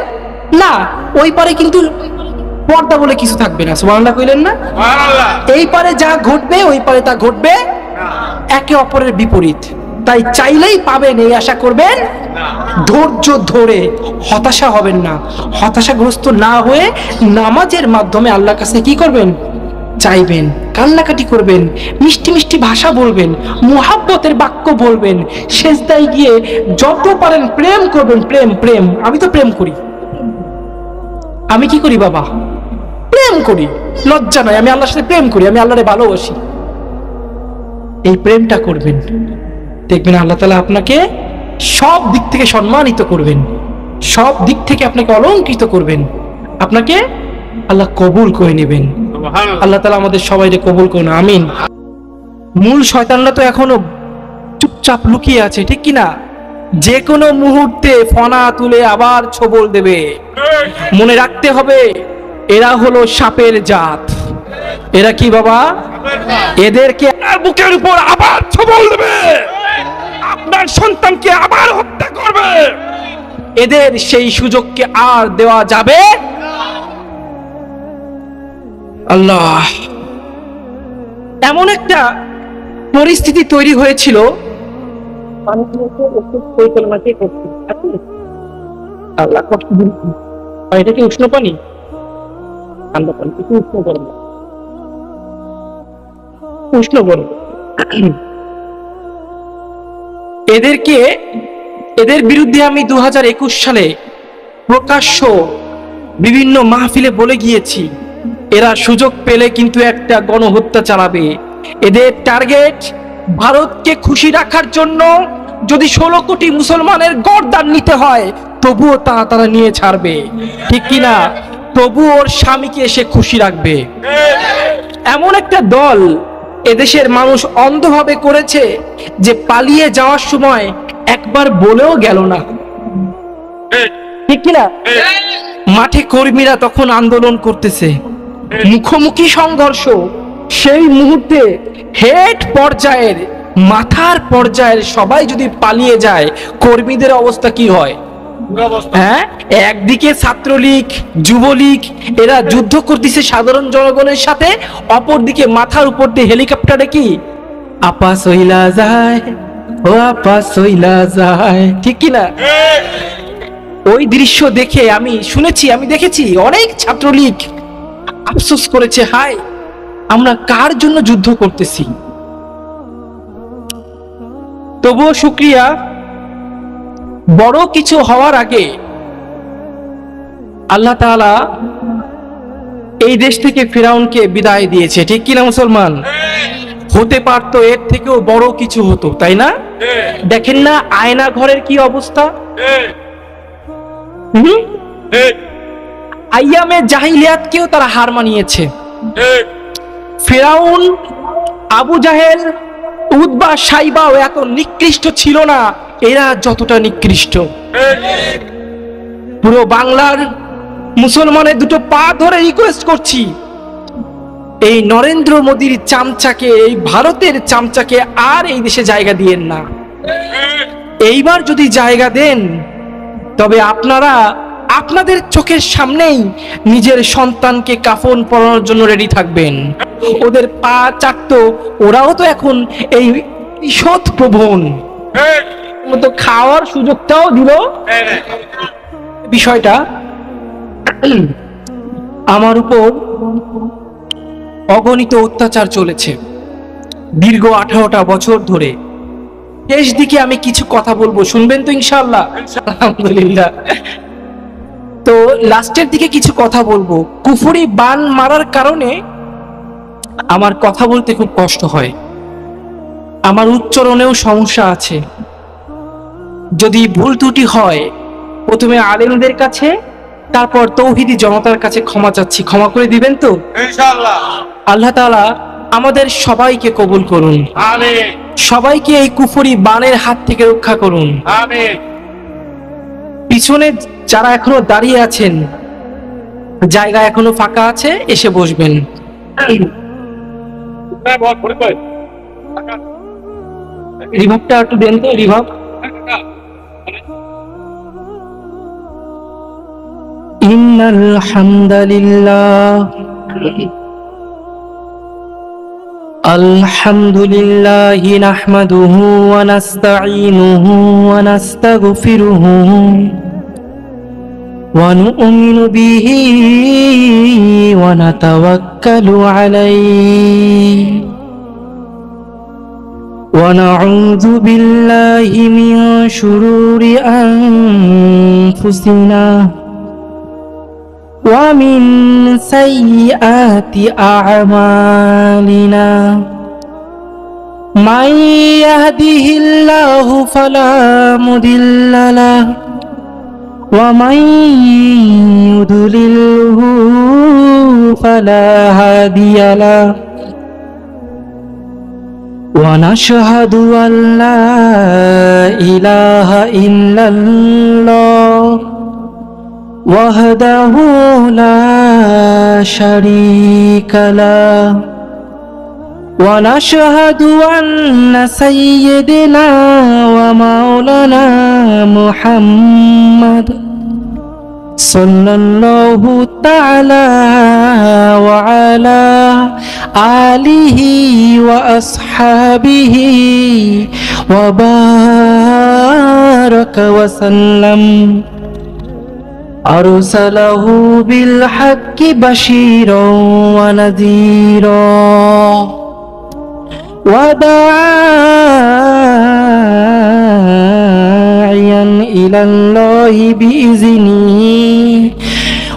না। ওই পারে কিন্তু পর্দা বলে কিছু থাকবে না। সুবহানাল্লাহ কইলেন না? সুবহানাল্লাহ। এই পারে যা ঘটবে ওই পারে তা ঘটবে, একে অপরের বিপরীত। তাই চাইলেই পাবেন এই আশা করবেন না। ধৈর্য ধরে হতাশা হবেন না। হতাশাগ্রস্ত না হয়ে নামাজের মাধ্যমে আল্লাহর কাছে কি করবেন? চাইবেন, কান্নাকাটি করবেন, মিষ্টি মিষ্টি ভাষা বলবেন, মুহাব্বতের বাক্য বলবেন, সেজদায় গিয়ে যত পারেন প্রেম করবেন। প্রেম প্রেম আমি তো প্রেম করি। আমি কি করি বাবা? প্রেম করি, লজ্জা নয়। আমি আল্লাহর সাথে প্রেম করি, আমি আল্লাহরে ভালোবাসি। এই প্রেমটা করবেন, দেখবেন আল্লাহ তাআলা আপনাকে সব দিক থেকে সম্মানিত করবেন, সব দিক থেকে আপনাকে অলংকৃত করবেন, আপনাকে আল্লাহ কবুল করে নেবেন। সুবহানাল্লাহ। আল্লাহ তাআলা আমাদের সবাইকে কবুল করুন, আমিন। মূল শয়তানরা তো এখনো চুপচাপ লুকিয়ে আছে, ঠিক কি না? যে কোনো মুহূর্তে ফনা তুলে আবার ছোবল দেবে। মনে রাখতে হবে, এরা হলো সাপের জাত। এরা কি বাবা? এদেরকে আর বুকের উপর আবার ছোবল দেবে, আপনার সন্তানকে আবার হত্যা করবে। এদের সেই সুযোগকে আর দেওয়া যাবে আল্লাহ। এমন একটা পরিস্থিতি তৈরি হয়েছিল, আল্লাহ কষ্ট দিন। এটা কি উষ্ণ পানি? ঠান্ডা পানি, একটু উষ্ণ গরম, উষ্ণ গরম। এদের বিরুদ্ধে আমি 2021 সালে প্রকাশ্য বিভিন্ন মাহফিলে বলে গিয়েছি, এরা সুযোগ পেলে কিন্তু একটা গণহত্যা চালাবে। এদের টার্গেট ভারতকে খুশি রাখার জন্য যদি 16 কোটি মুসলমানের গর্দান নিতে হয় তবুও তারা নিয়ে ছাড়বে, ঠিক কিনা? তবু ওর স্বামীকে এসে খুশি রাখবে। এমন একটা দল এদেশের মানুষ অন্ধভাবে করেছে যে পালিয়ে যাওয়ার সময় একবার বলেও গেল না, ঠিক কিনা? মাঠে কর্মীরা তখন আন্দোলন করতেছে, মুখোমুখি সংঘর্ষ। সেই মুহূর্তে হেড পর্যায়ের, মাথার পর্যায়ের সবাই যদি পালিয়ে যায়, কর্মীদের অবস্থা কি হয়? হ্যাঁ, একদিকে ছাত্রলীগ, যুবলীগ এরা যুদ্ধ করতেছে সাধারণ জনগণের সাথে, অপরদিকে মাথার উপর দিয়ে হেলিকপ্টারে কি আপা সইলা যায়, ও আপা সইলা যায়, ঠিক কিনা? ওই দৃশ্য দেখে আমি শুনেছি, আমি দেখেছি অনেক ছাত্রলীগ আফসোস করেছে, হায় আমরা কার জন্য যুদ্ধ করতেছি। তবুও শুকরিয়া, বড় কিছু হওয়ার আগে আল্লাহ তাআলা এই দেশ থেকে ফিরাউনকে বিদায় দিয়েছে, ঠিক কিনা মুসলমান? হতে পারতো এর থেকেও বড় কিছু হতো, তাই না? দেখেন না আয়না ঘরের কি অবস্থা? আইয়ামে জাহিলিয়াতকেও তারা হার মানিয়েছে। ফিরাউন, আবু জাহেল, উতবা, সাইবাও এত নিকৃষ্ট ছিল না এরা যতটা নিকৃষ্ট। পুরো বাংলার মুসলমানের দুটো পা ধরে রিকোয়েস্ট করছি, এই নরেন্দ্র মোদীর চামচাকে, এই ভারতের চামচাকে আর এই দেশে জায়গা দিয়েন না। এইবার যদি জায়গা দেন তবে আপনারা আপনাদের চোখের সামনেই নিজের সন্তানকে কাফন পরানোর জন্য রেডি থাকবেন। ওদের পা চাটতো, ওরাও তো এখন এই সৎ প্রবণ মতো খাওয়ার সুযোগটাও দিল। বিষয়টা আমার উপর অগণিত অত্যাচার চলেছে দীর্ঘ 18টা বছর ধরে। শেষ দিকে আমি কিছু কথা বলবো, শুনবেন তো ইনশাআল্লাহ? আলহামদুলিল্লাহ। তো লাস্টের দিকে কিছু কথা বলবো। কুফরি বান মারার কারণে আমার কথা বলতে খুব কষ্ট হয়, আমার উচ্চারণেও সমস্যা আছে। যদি ভুল ত্রুটি হয় প্রথমে আলেমদের কাছে, তারপর তৌহিদি জনতার কাছে ক্ষমা চাচ্ছি, ক্ষমা করে দিবেন তো ইনশাআল্লাহ? আল্লাহ তাআলা আমাদের সবাইকে কবুল করুন, আমিন, সবাইকে এই কুফরি বানের হাত থেকে রক্ষা করুন, আমিন। পিছনে যারা এখনো দাঁড়িয়ে আছেন জায়গা এখনো ফাঁকা আছে, এসে বসবেন। রিভাবটা একটু দেন তো, রিভাব। ইন্নাল হামদালিল্লাহ আলহামদুলিল্লাহি নাহমাদুহু ওয়া নাস্তাঈনুহু ওয়া নাস্তাগফিরুহু ওয়া নু'মিনু বিহি ওয়া নাতাওয়াক্কালু আলাইহি ওয়া নাউযু বিল্লাহি মিন শুরুরি আনফুসিনা ومن سيئات أعمالنا من يهده الله فلا مضل له ومن يضلله فلا هادي له ونشهد أن لا إله إلا الله وحده لا شريك له ونشهد أن سيدنا ومولانا محمد صلى الله تعالى وعلى آله وأصحابه وبارك وسلم أرسله بالحق بشيرا ونذيرا وداعيا إلى الله بإذنه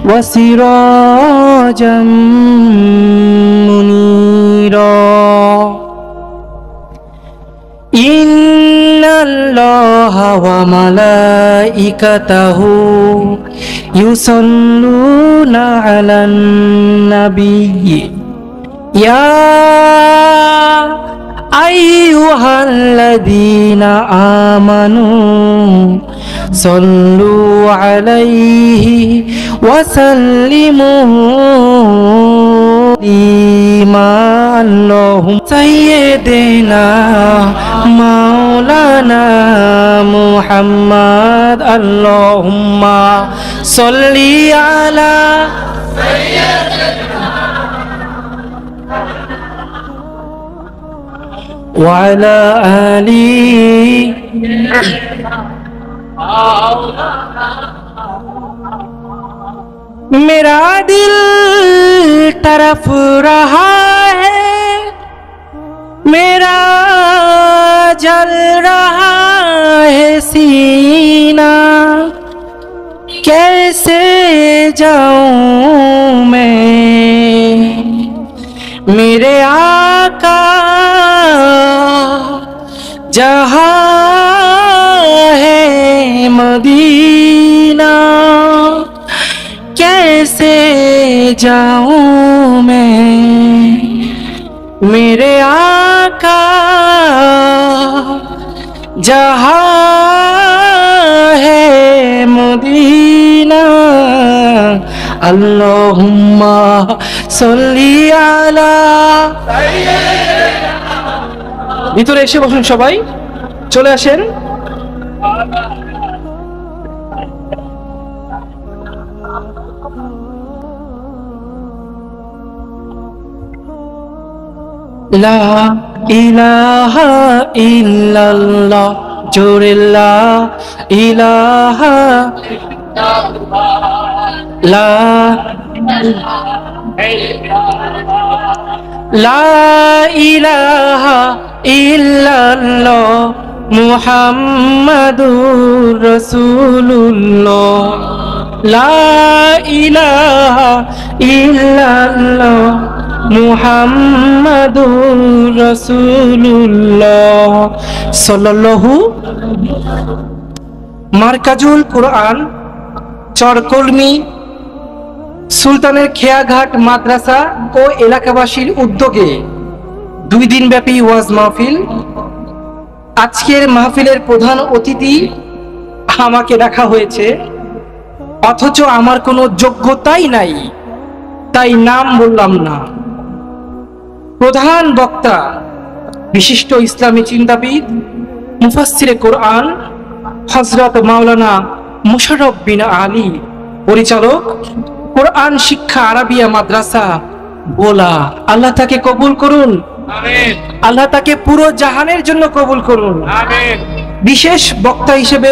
وسراجا منيرا إن الله وملائكته يصلون على النبي يا أيها الذين آمنوا صلوا عليه وسلموا اللهم سيدنا مولانا محمد اللهم صل على سيدنا وعلى آله मेरा दिल तरफ रहा है मेरा जल रहा है सीना कैसे जाऊं मैं मेरे आका जहाँ है मदीना कैसे जाऊं मैं मेरे आका जहाँ है मदीना अल्लाहुम्मा सल्ली आला ভিতরে এসে বসুন সবাই চলে আসেন লা ইলাহা ইল্লাল্লাহ জোরে লা ইলাহা লা লা ইলাহা ইল্লাল্লাহ মুহাম্মাদুর রাসূলুল্লাহ লা ইলাহা ইল্লাল্লাহ মুহাম্মাদুর রাসূলুল্লাহ সাল্লাল্লাহু মারকাজুল কোরআন চরকলমি সুলতানের খেয়াঘাট মাদ্রাসা ও এলাকাবাসীর উদ্যোগে 2 দিনব্যাপী ওয়াজ মাহফিল। আজকের মাহফিলের প্রধান অতিথি আমাকে রাখা হয়েছে, অথচ আমার কোনো যোগ্যতাই নাই, তাই নাম বললাম না। প্রধান বক্তা বিশিষ্ট ইসলামী চিন্তাবিদ, মুফাসসিরে কোরআন হযরত মাওলানা মুশাররফ বিন আলী, পরিচালক কোরআন শিক্ষা আরাবিয়া মাদ্রাসা ভোলা। আল্লাহ তাকে কবুল করুন, আমিন আল্লাহ তাকে পুরো জাহানের জন্য কবুল করুন। আমিন। বিশেষ বক্তা হিসেবে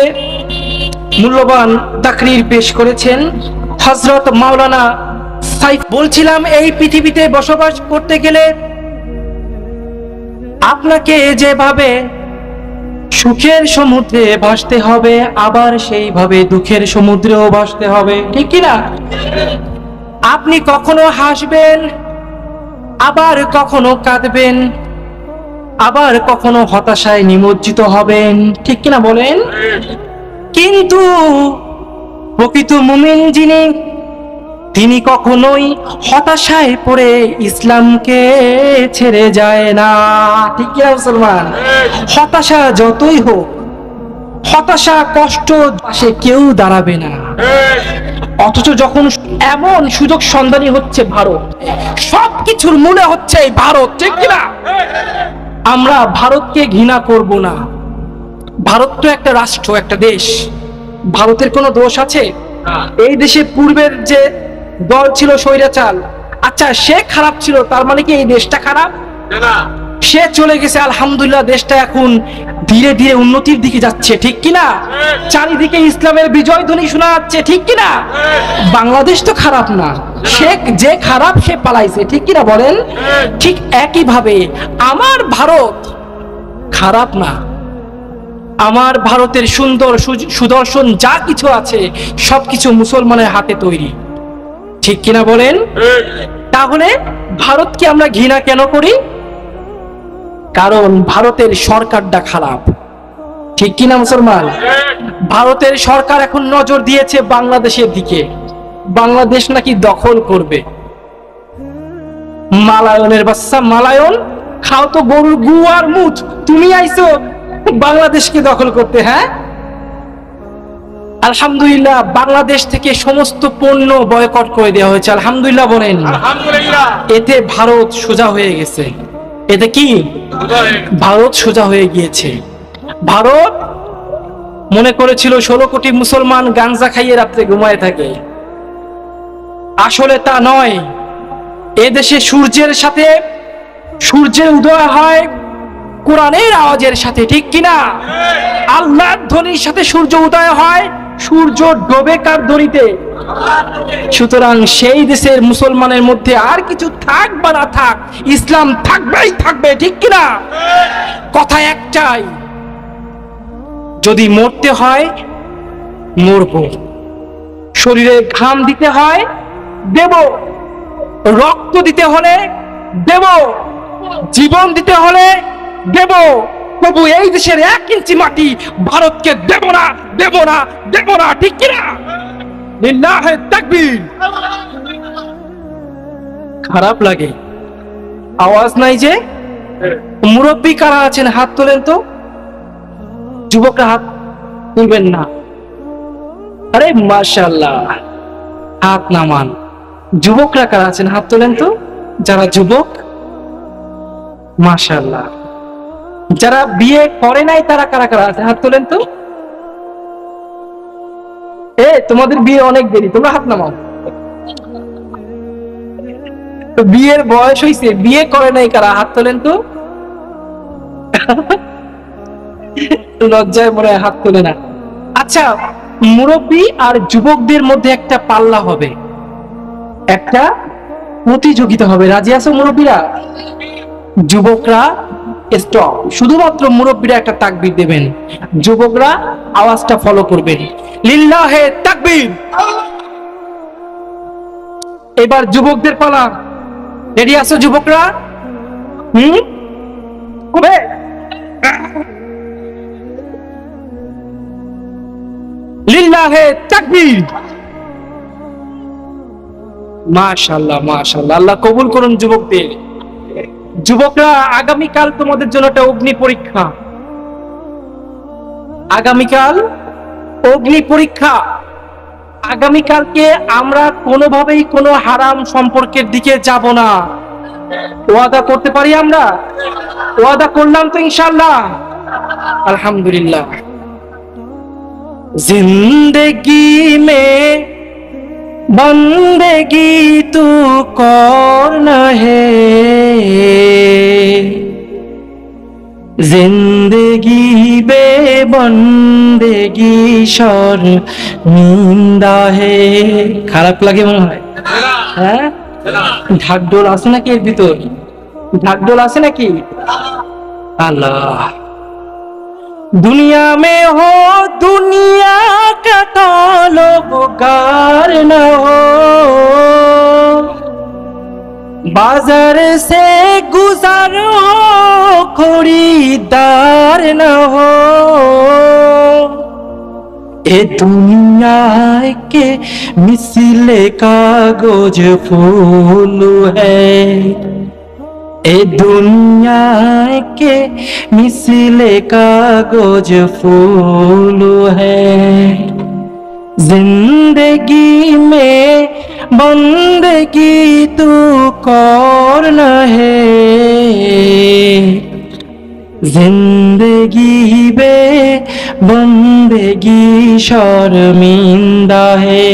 মূল্যবান তাকরীর পেশ করেছেন হযরত মাওলানা সাইফ। বলছিলাম, এই পৃথিবীতে বসবাস করতে গেলে আপনাকে যেভাবে সুখের সমুদ্রে ভাসতে হবে, আবার সেইভাবে দুঃখের সমুদ্রেও ভাসতে হবে, ঠিক কি না? আপনি কখনো হাসবেন, আবার কখনো কাঁদবেন, আবার কখনো হতাশায় নিমজ্জিত হবেন, ঠিক কিনা বলেন? কিন্তু প্রকৃত মুমিন যিনি, তিনি কখনোই হতাশায় পড়ে ইসলামকে ছেড়ে যায় না, ঠিক কিনা মুসলমান? হতাশা যতই হোক, হতাশা কষ্ট পাশে কেউ দাঁড়াবে না। অথচ যখন এমন সুযোগ সন্ধানী হচ্ছে ভারত, সবকিছুর মনে হচ্ছে এই ভারত, ঠিক কিনা? আমরা ভারতকে ঘৃণা করব না। ভারত তো একটা রাষ্ট্র, একটা দেশ। ভারতের কোনো দোষ আছে? এই দেশে পূর্বের যে দল ছিল স্বৈরাচার, আচ্ছা সে খারাপ ছিল, তার মানে কি এই দেশটা খারাপ? না, সে চলে গেছে, আলহামদুলিল্লাহ, দেশটা এখন ধীরে ধীরে উন্নতির দিকে যাচ্ছে, ঠিক কিনা? চারিদিকে ইসলামের বিজয় ধ্বনি শোনা যাচ্ছে, ঠিক কিনা? বাংলাদেশ তো খারাপ না, সে যে খারাপ সে পালাইছে, ঠিক কিনা বলেন? ঠিক একইভাবে আমার ভারত খারাপ না। আমার ভারতের সুন্দর সুদর্শন যা কিছু আছে সবকিছু মুসলমানের হাতে তৈরি, ঠিক কিনা বলেন? তাহলে ভারতকে আমরা ঘৃণা কেন করি? কারণ ভারতের সরকারটা খারাপ, ঠিক কিনা মুসলমান? ভারতের সরকার এখন নজর দিয়েছে বাংলাদেশের দিকে, বাংলাদেশ নাকি দখল করবে। মালায়নের বাচ্চা মালায়ন, খাও তো গরুর গু আর মুত, তুমি আইছো বাংলাদেশকে দখল করতে। হ্যাঁ, আলহামদুলিল্লাহ, বাংলাদেশ থেকে সমস্ত পণ্য বয়কট করে দেওয়া হয়েছে, আলহামদুলিল্লাহ বলেন। আলহামদুলিল্লাহ। এতে ভারত সোজা হয়ে গেছে। এতে কি? ভারত সোজা হয়ে গিয়েছে। ভারত মনে করেছিল 16 কোটি মুসলমান গাঞ্জা খাইয়ে রাত্রে ঘুমায় থাকে, আসলে তা নয়। এদেশে সূর্যের সাথে, সূর্যের উদয় হয় কোরআনের আওয়াজের সাথে, ঠিক কিনা? আল্লাহর ধ্বনির সাথে সূর্য উদয় হয়, সূর্য ডোবে কার ধ্বনিতে? সুতরাং সেই দেশের মুসলমানের মধ্যে আর কিছু থাক বা না থাক, ইসলাম থাকবেই থাকবে, ঠিক কিনা? কথা একটাই, যদি মরতে হয় মরব, শরীরে ঘাম দিতে হয় দেব, রক্ত দিতে হলে দেব, জীবন দিতে হলে দেব, তবু এই দেশের 1 ইঞ্চি মাটি ভারতকে দেব না, দেব না, দেব না, ঠিক কিনা? লিল্লাহে তাকবীর। খারাপ লাগে, আওয়াজ নাই যে। মুরব্বী কারা আছেন হাত তোলেন তো? যুবকরা হাত তুলবেন না? আরে মাশাআল্লাহ, হাত নামান। যুবকরা কারা আছেন হাত তোলেন তো? যারা যুবক, মাশাআল্লাহ। যারা বিয়ে করে নাই তারা কারা কারা আছে হাত তোলেন তো? তোমাদের বিয়ে অনেক দেরি, তোমরা হাত নামাও। বিয়ের বয়স হয়েছে, বিয়ে করে নাই কারা হাত তোলেন তো? লজ্জায় মনে হয় হাত তোলে না। আচ্ছা, মুরব্বী আর যুবকদের মধ্যে একটা পাল্লা হবে, একটা প্রতিযোগিতা হবে, রাজি আছো মুরব্বীরা? যুবকরা স্টপ, শুধুমাত্র মুরব্বীরা একটা তাকবীর দেবেন, যুবকরা আওয়াজটা ফলো করবেন, লিল্লাহে তাকবীর। এবার যুবকদের পালা, রেডি আছো যুবকরা? হবে? লিল্লাহে তাকবীর। মাশাআল্লাহ, মাশাআল্লাহ, আল্লাহ কবুল করুন যুবকদের। যুবকরা, আগামীকাল তোমাদের জন্য একটা অগ্নি পরীক্ষা, আগামীকাল অগ্নি পরীক্ষা। আগামীকালকে আমরা কোনোভাবেই কোনো হারাম সম্পর্কের দিকে যাব না, ওয়াদা করতে পারি আমরা? ওয়াদা করলাম তো ইনশাআল্লাহ? আলহামদুলিল্লাহ। जिंदगी में बंदगी तू कौन है, जिंदगी बे बंदगी शर्मिंदा है। খারাপ লাগে মনে হয়? হ্যাঁ, ঢাকঢোল আছে নাকি এর ভিতর? ঢাকঢোল আছে নাকি? अल्लाह दुनिया में हो दुनिया का ताल्लुकार न हो, बाजार से गुजारो खरीदार न हो, ए दुनिया के मिसले कागज फूल है, ए दुनिया के मिसले कागज फूल है, जिंदगी में बंदगी तू कौन है, जिंदगी बे बंदगी शर्मिंदा है,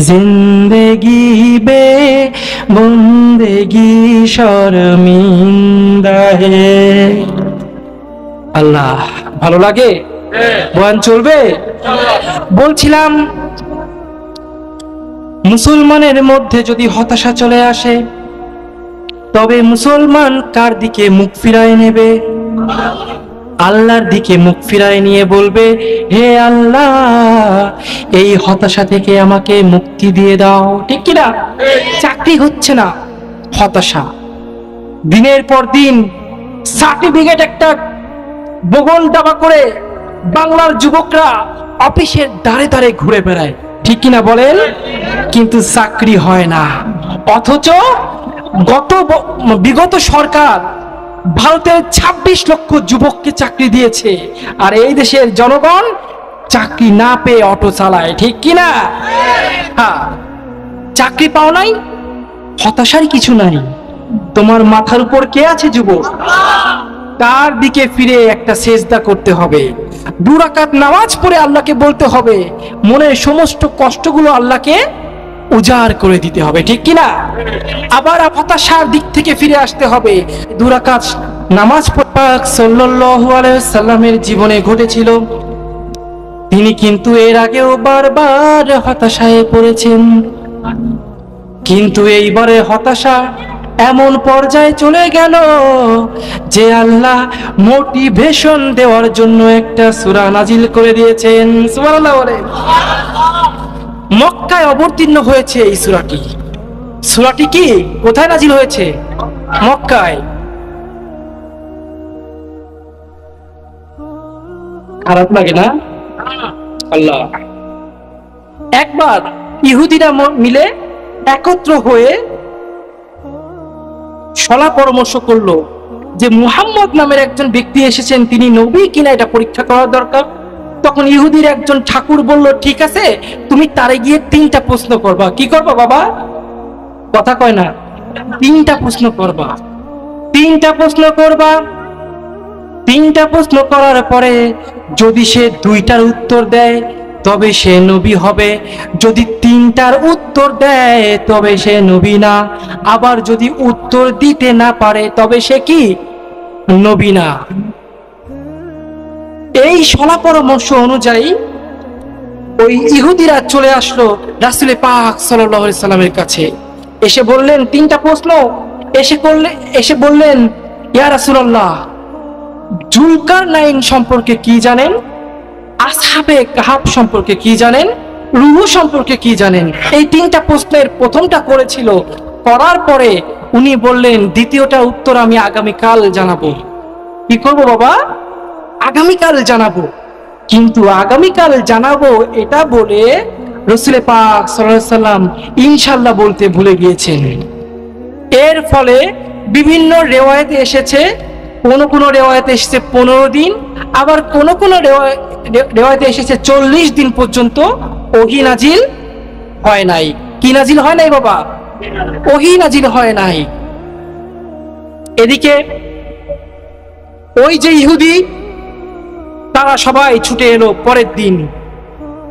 जिंदगी बे बंदगी शर्मिंदा है। আল্লাহ, ভালো লাগে? বয়ান চলবে? বলছিলাম মুসলমানের মধ্যে যদি হতাশা চলে আসে, তবে মুসলমান কার দিকে মুখ ফিরায় নেবে? আল্লাহর দিকে মুখ ফিরায় নিয়ে বলবে, হে আল্লাহ, এই হতাশা থেকে আমাকে মুক্তি দিয়ে দাও। ঠিক কিনা? চাকরি হচ্ছে না, হতাশা। দিনের পর দিন সার্টিফিকেট একটা বগল দাবা করে বাংলার যুবকরা অফিসের দ্বারে দ্বারে ঘুরে বেড়ায়। ঠিক কিনা বলেন? কিন্তু চাকরি হয় না। অথচ বিগত সরকার ভারতের 26 লক্ষ যুবককে চাকরি দিয়েছে, আর এই দেশের জনগণ চাকরি না পেয়ে অটো চালায়। ঠিক কিনা? হ্যাঁ, চাকরি পাও নাই, হতাশার কিছু নাই। তোমার মাথার উপর কে আছে যুবক? তার দিকে ফিরে একটা সেজদা করতে হবে, 2 রাকাত নামাজ পড়ে আল্লাহকে বলতে হবে, মনের সমস্ত কষ্টগুলো আল্লাহকে উজাড় করে দিতে হবে। ঠিক কিনা? আবার হতাশার দিক থেকে ফিরে আসতে হবে। 2 রাকাত নামাজ পাক সাল্লাল্লাহু আলাইহি ওয়াসাল্লামের জীবনে ঘটেছিল। তিনি কিন্তু এর আগেও বারবার হতাশায় পড়েছেন, কিন্তু এইবারে হতাশা এমন পর্যায়ে চলে গেল যে আল্লাহ মোটিভেশন দেওয়ার জন্য একটা সূরা নাজিল করে দিয়েছেন। সুবহানাল্লাহ বলে। মক্কায় অবতীর্ণ হয়েছে এই সূরাটি। সূরাটি কি কোথায় নাজিল হয়েছে? মক্কায়। খারাপ লাগে না? আল্লাহ একবার ইহুদিরা মিলে একত্র হয়ে সলা পরামর্শ করলো যে মুহাম্মদ নামের একজন ব্যক্তি এসেছেন, তিনি নবী কিনা এটা পরীক্ষা করা দরকার। তখন ইহুদির একজন ঠাকুর বলল, ঠিক আছে, তুমি তারে গিয়ে 3টা প্রশ্ন করবা। কি করবা বাবা? কথা কয় না। 3টা প্রশ্ন করবা। 3টা প্রশ্ন করবা। 3টা প্রশ্ন করার পরে যদি সে 2টার উত্তর দেয় তবে সে নবী হবে, যদি 3টার উত্তর দেয় তবে সে নবী না, আবার যদি উত্তর দিতে না পারে তবে সে কি? নবী না। এই সলা পরামর্শ অনুযায়ী ওই ইহুদিরা চলে আসলো রাসূল পাক সাল্লাল্লাহু আলাইহি সাল্লামের কাছে। এসে বললেন 3টা প্রশ্ন। এসে বললেন, ইয়া রাসূলুল্লাহ, জুলকারনাইন সম্পর্কে কি জানেন? আসহাবে কাহাফ সম্পর্কে কি জানেন? রূহ সম্পর্কে কি জানেন? এই 3টা প্রশ্নের প্রথমটা করেছিল। করার পরে উনি বললেন, দ্বিতীয়টা উত্তর আমি আগামীকাল জানাবো। কি করবো বাবা? আগামীকাল জানাবো। কিন্তু আগামীকাল জানাবো এটা বলে রাসূল পাক সাল্লাল্লাহু আলাইহি সাল্লাম ইনশাআল্লাহ বলতে ভুলে গিয়েছেন। এর ফলে বিভিন্ন রিওয়ায়াতে এসেছে, কোন রিওয়ায়াতে এসেছে 15 দিন, আবার কোন রিওয়ায়াতে এসেছে 40 দিন পর্যন্ত ওহী নাজিল হয় নাই। কি নাজিল হয় নাই বাবা? ওহী নাজিল হয় নাই। এদিকে ওই যে ইহুদি, তারা সবাই ছুটে এলো পরের দিন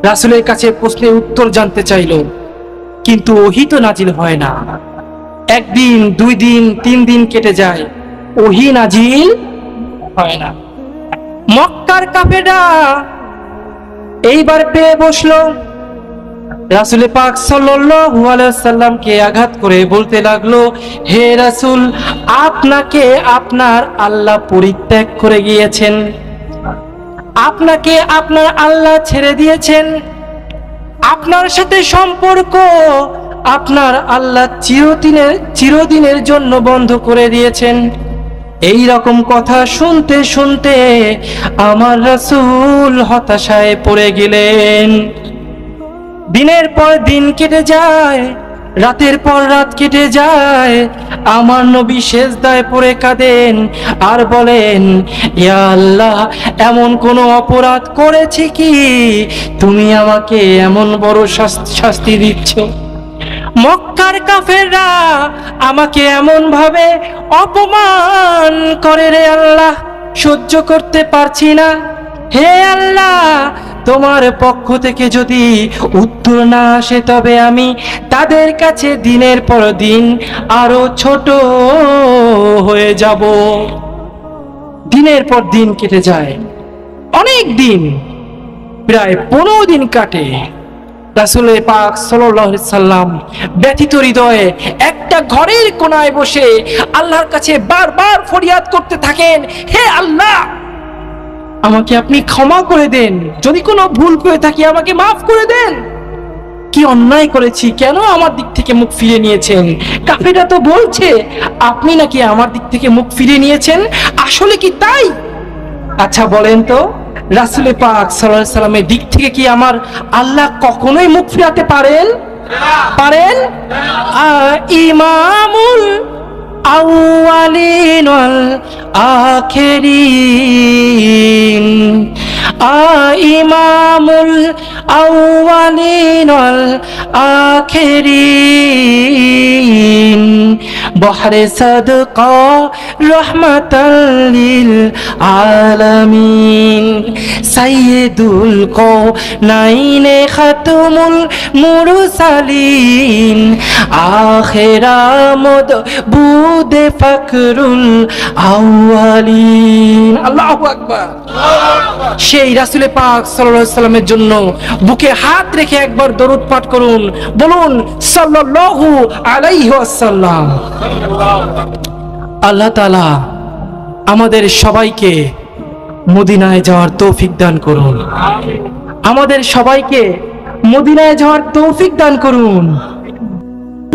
রাসূলের কাছে প্রশ্নের উত্তর জানতে চাইলো, কিন্তু ওহী তো নাজিল হয় না। একদিন, 2 দিন, 3 দিন কেটে যায়, ওহী নাজিল হয় না। মক্কার কাফেররা এইবার পেয়ে বসলো, রাসূল পাক সাল্লাল্লাহু আলাইহি ওয়াসাল্লামকে আঘাত করে বলতে লাগলো, হে রাসূল, আপনাকে আপনার আল্লাহ পরিত্যাগ করে গিয়েছেন, আপনাকে আপনার আল্লাহ ছেড়ে দিয়েছেন, আপনার সাথে সম্পর্ক আপনার আল্লাহ চিরদিনের জন্য বন্ধ করে দিয়েছেন। এই রকম কথা শুনতে শুনতে আমার রাসূল হতাশায় পড়ে গেলেন। দিনের পর দিন কেটে যায়, রাতের পর রাত কেটে যায়, আমার নবী সেজদায় পড়ে কাঁদেন আর বলেন, ইয়া আল্লাহ, এমন কোন অপরাধ করেছি কি তুমি আমাকে এমন বড় শাস্তি দিচ্ছ? মক্কার কাফেররা আমাকে এমন ভাবে অপমান করে, রে আল্লাহ, সহ্য করতে পারছি না। হে আল্লাহ, তোমার পক্ষ থেকে যদি উত্তর না আসে তবে আমি তাদের কাছে দিনের পর দিন আরো ছোট হয়ে যাব। দিনের পর দিন কেটে যায়, অনেক দিন, প্রায় 15 দিন কাটে। রাসূল পাক সাল্লাল্লাহু আলাইহি সাল্লাম ব্যথিত হৃদয়ে একটা ঘরের কোনায় বসে আল্লাহর কাছে বারবার ফরিয়াদ করতে থাকেন, হে আল্লাহ, আমাকে আপনি ক্ষমা করে দেন, যদি কোনো ভুল করে থাকি আমাকে মাফ করে দেন। কি অন্যায় করেছি, কেন আমার দিক থেকে মুখ ফিরে নিয়েছেন? কাফেররা তো বলছে আপনি নাকি আমার দিক থেকে মুখ ফিরে নিয়েছেন, আসলে কি তাই? আচ্ছা বলেন তো, রাসূল পাক সাল্লাল্লাহু আলাইহি সাল্লামের দিক থেকে কি আমার আল্লাহ কখনোই মুখ ফিরাতে পারেন? পারেন? ইমামুল আউয়ালিন ওয়াল আখিরিন, ইমামুল আউয়ালিন ওয়াল আখিরিন, বহরে সাদকা রহমাতাল লিল আলামিন, সাইয়্যিদুল কাওনাইন খাতুমুল মুরসালিন, আখিরামদ বুদে ফকরুল আউয়ালিন। আল্লাহু আকবার। সেই রাসূল পাক সাল্লাল্লাহু আলাইহি সাল্লামের জন্য বুকে হাত রেখে একবার দরুদ পাঠ করুন, বলুন সাল্লাল্লাহু আলাইহি ওয়াসাল্লাম। আল্লাহ তাআলা আমাদের সবাইকে মদিনায় যাওয়ার তৌফিক দান করুন, আমাদের সবাইকে মদিনায় যাওয়ার তৌফিক দান করুন।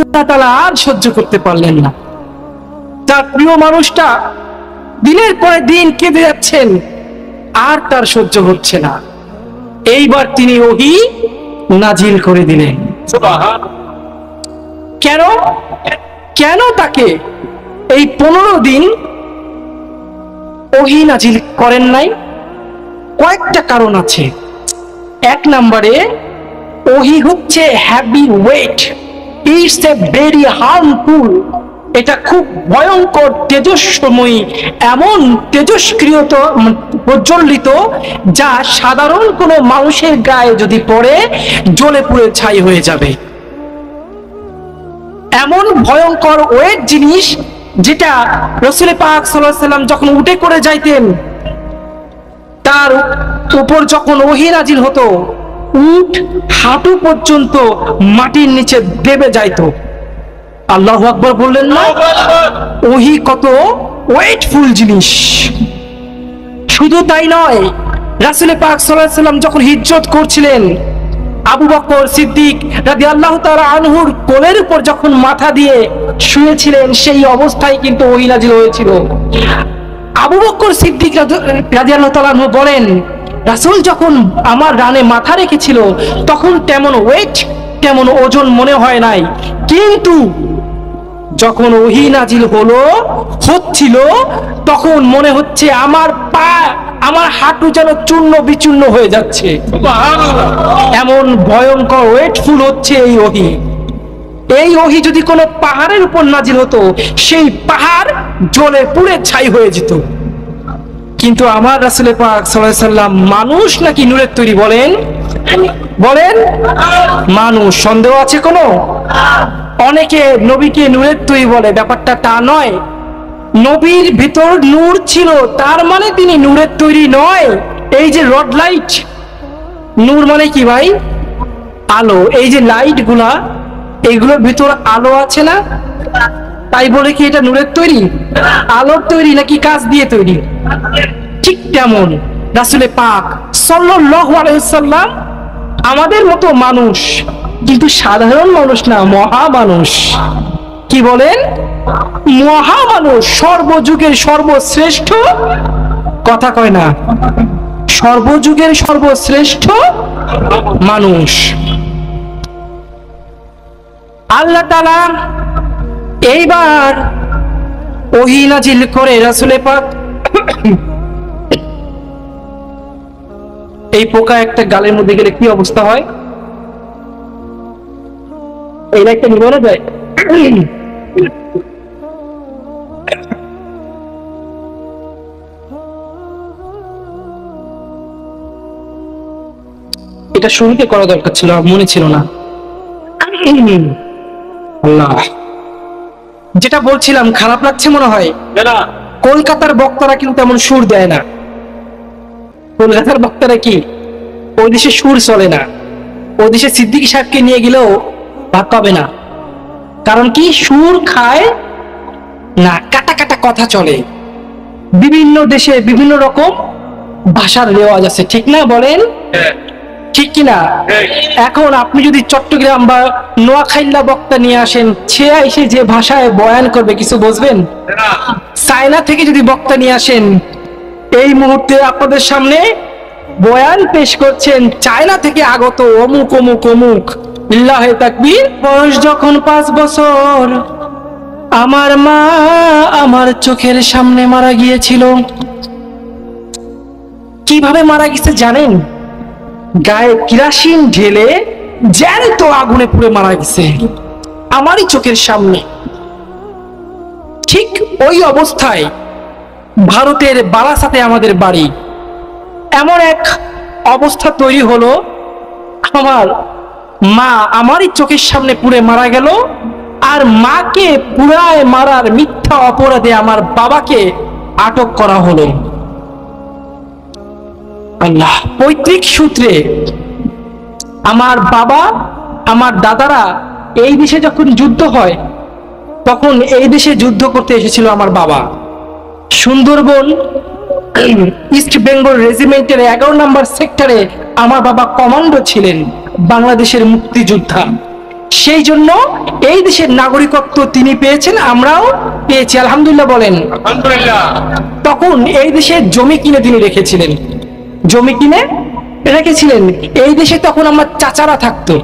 আল্লাহ তাআলা আর সহ্য করতে পারলেন না, তার প্রিয় মানুষটা দিনের পর দিন কেঁদে যাচ্ছেন, আর তার সহ্য হচ্ছে না। এইবার তিনি ওহী নাজিল করে দিলেন। কেন কেন তাকে এই 15 দিন ওহী নাজিল করেন নাই? কয়েকটা কারণ আছে। 1 নম্বরে, ওহী হচ্ছে heavy weight, it's a very harmful, এটা খুব ভয়ঙ্কর, তেজস্ময়ী, এমন তেজস্ক্রিয়ত প্রজ্বলিত, যা সাধারণ কোনো মানুষের গায়ে যদি পড়ে জ্বলে পুড়ে ছাই হয়ে যাবে। এমন ভয়ঙ্কর ওয়েট জিনিস, যেটা রাসূল পাক সাল্লাল্লাহু আলাইহি সাল্লাম যখন উঠে করে যাইতেন, তার উপর যখন ওহী নাজিল হতো, উট হাঁটু পর্যন্ত মাটির নিচে দেবে যাইতো। আল্লাহু আকবার বললেন না? ওহী কত ওয়েটফুল জিনিস। শুধু তাই নয়, রাসূল পাক সাল্লাল্লাহু আলাইহি সাল্লাম যখন হিজরত করছিলেন, আবু বকর সিদ্দিক রাদিয়াল্লাহু তাআলা আনহুর কোলের উপর যখন মাথা দিয়ে শুয়েছিলেন, সেই অবস্থায় কিন্তু ওহী নাজিল হয়েছিল। আবু বকর সিদ্দিক রাদিয়াল্লাহু তাআলা আনহু বলেন, রাসূল যখন আমার রানে মাথা রেখেছিল তখন তেমন ওয়েট, তেমন ওজন মনে হয় নাই, কিন্তু যখন ওহী নাজিল হচ্ছিল তখন মনে হচ্ছে আমার পা, আমার হাঁটু যেন চূর্ণ বিচূর্ণ হয়ে যাচ্ছে। এমন ভয়ঙ্কর ওয়েটফুল হচ্ছে এই ওহী। এই ওহী যদি কোনো পাহাড়ের উপর নাজিল হতো, সেই পাহাড় জ্বলে পুড়ে ছাই হয়ে যেত। কিন্তু আমার রাসূল পাক সাল্লাল্লাহু আলাইহি সাল্লাম মানুষ নাকি নূরের তৈরি? বলেন বলেন। মানুষ। সন্দেহ আছে কোনো? অনেকে নবীকে নূরের তৈরি বলে, ব্যাপারটা তা নয়। নবীর ভিতর নূর ছিল, তার মানে তিনি নূরের তৈরি নয়। এই যে রড লাইট, নূর মানে কি ভাই? আলো। এই যে লাইট গুলা, এইগুলোর ভিতর আলো আছে না? তাই বলে কি এটা নূরের তৈরি? আলোর তৈরি নাকি কাঁচ দিয়ে তৈরি? ঠিক তেমন রাসূলে পাক সাল্লাল্লাহু আলাইহি ওয়াসাল্লাম আমাদের মতো মানুষ, কিন্তু সাধারণ মানুষ না, মহা মানুষ। কি বলেন? মহা মানুষ, সর্বযুগের সর্বশ্রেষ্ঠ, কথা কয় না, সর্বযুগের সর্বশ্রেষ্ঠ মানুষ। আল্লাহ তাআলা এইবার ওহী নাজিল করে রাসূলে পাক, এই পোকা একটা গালের মধ্যে গেলে কি অবস্থা হয়? এই লাইটটা নিবে না যায়। এটা শুরুতে করা দরকার ছিল, মনে ছিল না। আল্লাহ, যেটা বলছিলাম, খারাপ লাগছে মনে হয়। কলকাতার বক্তারা কিন্তু এমন সুর দেয় না। কলকাতার বক্তারা কি, ওই দেশে সুর চলে না। ওই দেশে সিদ্দিকী সাহেবকে নিয়ে গেলেও ভাত পাবে না। কারণ কি, সুর খায় না, কাটা কাটা কথা চলে। বিভিন্ন দেশে বিভিন্ন রকম ভাষার রেওয়াজ আছে, ঠিক না? বলেন ঠিক কিনা? এখন আপনি যদি চট্টগ্রাম বা নোয়াখাইল্লা বক্তা নিয়ে আসেন, সে এসে যে ভাষায় বয়ান করবে কিছু বুঝবেন? চায়না থেকে যদি বক্তা নিয়ে আসেন, এই মুহূর্তে আপনাদের সামনে বয়ান পেশ করছেন চায়না থেকে আগত অমুক অমুক অমুক, লিল্লাহে তাকবীর। বয়স যখন 5 বছর, আমার মা আমার চোখের সামনে মারা গিয়েছিল। কিভাবে মারা গেছে জানেন? গায়ে কিরাসিন ঢেলে জ্যান্ত আগুনে পুড়ে মারা গেছে, আমারই চোখের সামনে। ঠিক ওই অবস্থায় ভারতের বারাসাতে আমাদের বাড়ি। এমন এক অবস্থা তৈরি হলো, আমার মা আমারই চোখের সামনে পুড়ে মারা গেল। আর মাকে পুরায় মারার মিথ্যা অপরাধে আমার বাবাকে আটক করা হলো। আল্লাহ, পৈতৃক সূত্রে আমার বাবা, আমার দাদারা এই দেশে যখন যুদ্ধ হয়, তখন এই দেশে যুদ্ধ করতে এসেছিল আমার বাবা। সুন্দরবন ইস্ট বেঙ্গল রেজিমেন্টের 11 নম্বর সেক্টরে আমার বাবা কমান্ডো ছিলেন, বাংলাদেশের মুক্তিযোদ্ধা। সেই জন্য এই দেশের নাগরিকত্ব তিনি পেয়েছেন, আমরাও পেয়েছি, আলহামদুলিল্লাহ বলেন। তখন এই দেশে জমি কিনে তিনি রেখেছিলেন, জমি কিনে রেখেছিলেন। এই দেশে তখন আমার চাচারা থাকতো,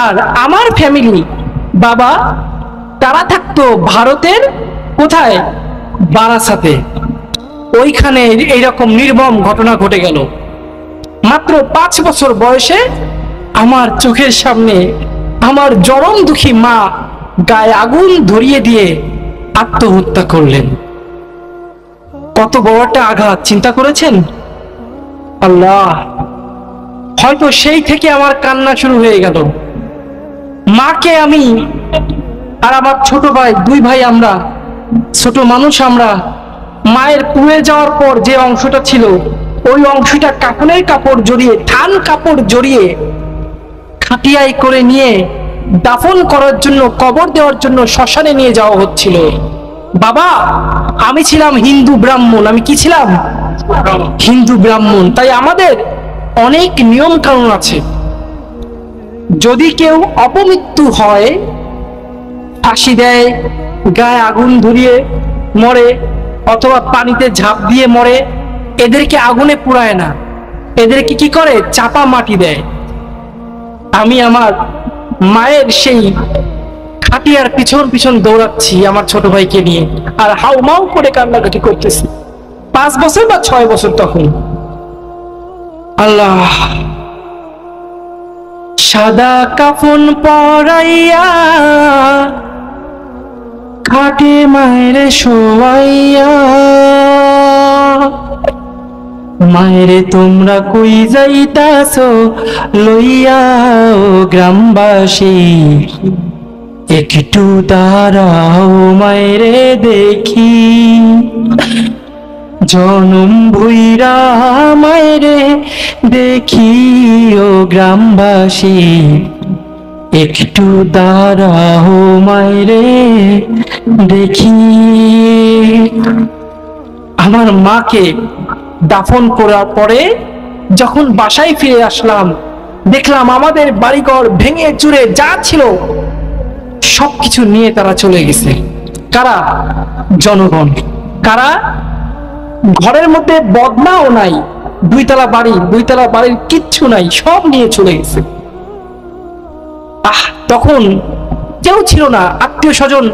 আর আমার ফ্যামিলি, বাবা, তারা থাকতো ভারতের কোথায়? বারাসাতে। ওইখানে এইরকম নির্মম ঘটনা ঘটে গেল। মাত্র 5 বছর বয়সে আমার চোখের সামনে আমার চরম দুঃখী মা গায়ে আগুন ধরিয়ে দিয়ে আত্মহত্যা করলেন। কত বড় একটা আঘাত, চিন্তা করেছেন? আল্লাহ, হয়তো সেই থেকে আমার কান্না শুরু হয়ে গেল। মাকে আমি আর আমার ছোট ভাই, 2 ভাই, আমরা ছোট মানুষ, আমরা মায়ের পুড়ে যাওয়ার পর যে অংশটা ছিল, ওই অংশটা কাপড়ের কাপড় জড়িয়ে, থান কাপড় জড়িয়ে খাটিয়ায় করে নিয়ে দাফন করার জন্য, কবর দেওয়ার জন্য শ্মশানে নিয়ে যাওয়া হচ্ছিল। বাবা, আমি ছিলাম হিন্দু ব্রাহ্মণ। আমি কি ছিলাম? হিন্দু ব্রাহ্মণ। তাই আমাদের অনেক নিয়ম কানুন আছে। যদি কেউ অপমৃত্যু হয়, ফাঁসি দেয়, গায়ে আগুন ধরিয়ে মরে, অথবা পানিতে ঝাঁপ দিয়ে মরে, এদেরকে আগুনে পুড়ায় না, এদেরকে কি করে? চাপা মাটি দেয়। আমি আমার মায়ের সেই খাটিয়ার পিছন পিছন দৌড়াচ্ছি আমার ছোট ভাইকে নিয়ে, আর হাউমাউ করে কান্নাকাটি করতেছি। 5 বছর বা 6 বছর তখন। আল্লাহ, সাদা কাফন পরাইয়া খাটে মায়ের শোয়াইয়া মায়েরে তোমরা কই যাইতাছো লইয়া ও গ্রামবাসী, একটু দাঁড়াও মায়েরে দেখি। জনম ভুইরা মায়েরে দেখি ও গ্রামবাসী, একটু দাঁড়াও মায়েরে দেখি। আমার মাকে দাফন করার পরে যখন বাসায় ফিরে আসলাম, দেখলাম আমাদের বাড়িঘর ভেঙে চুরে যা ছিল সবকিছু নিয়ে তারা চলে গেছে। কারা? জনগণ। কারা? ঘরের মধ্যে বদনাও নাই, দুইতলা বাড়ির কিচ্ছু নাই, সব নিয়ে চলে গেছে। তখন কেউ ছিল না, আত্মীয় স্বজন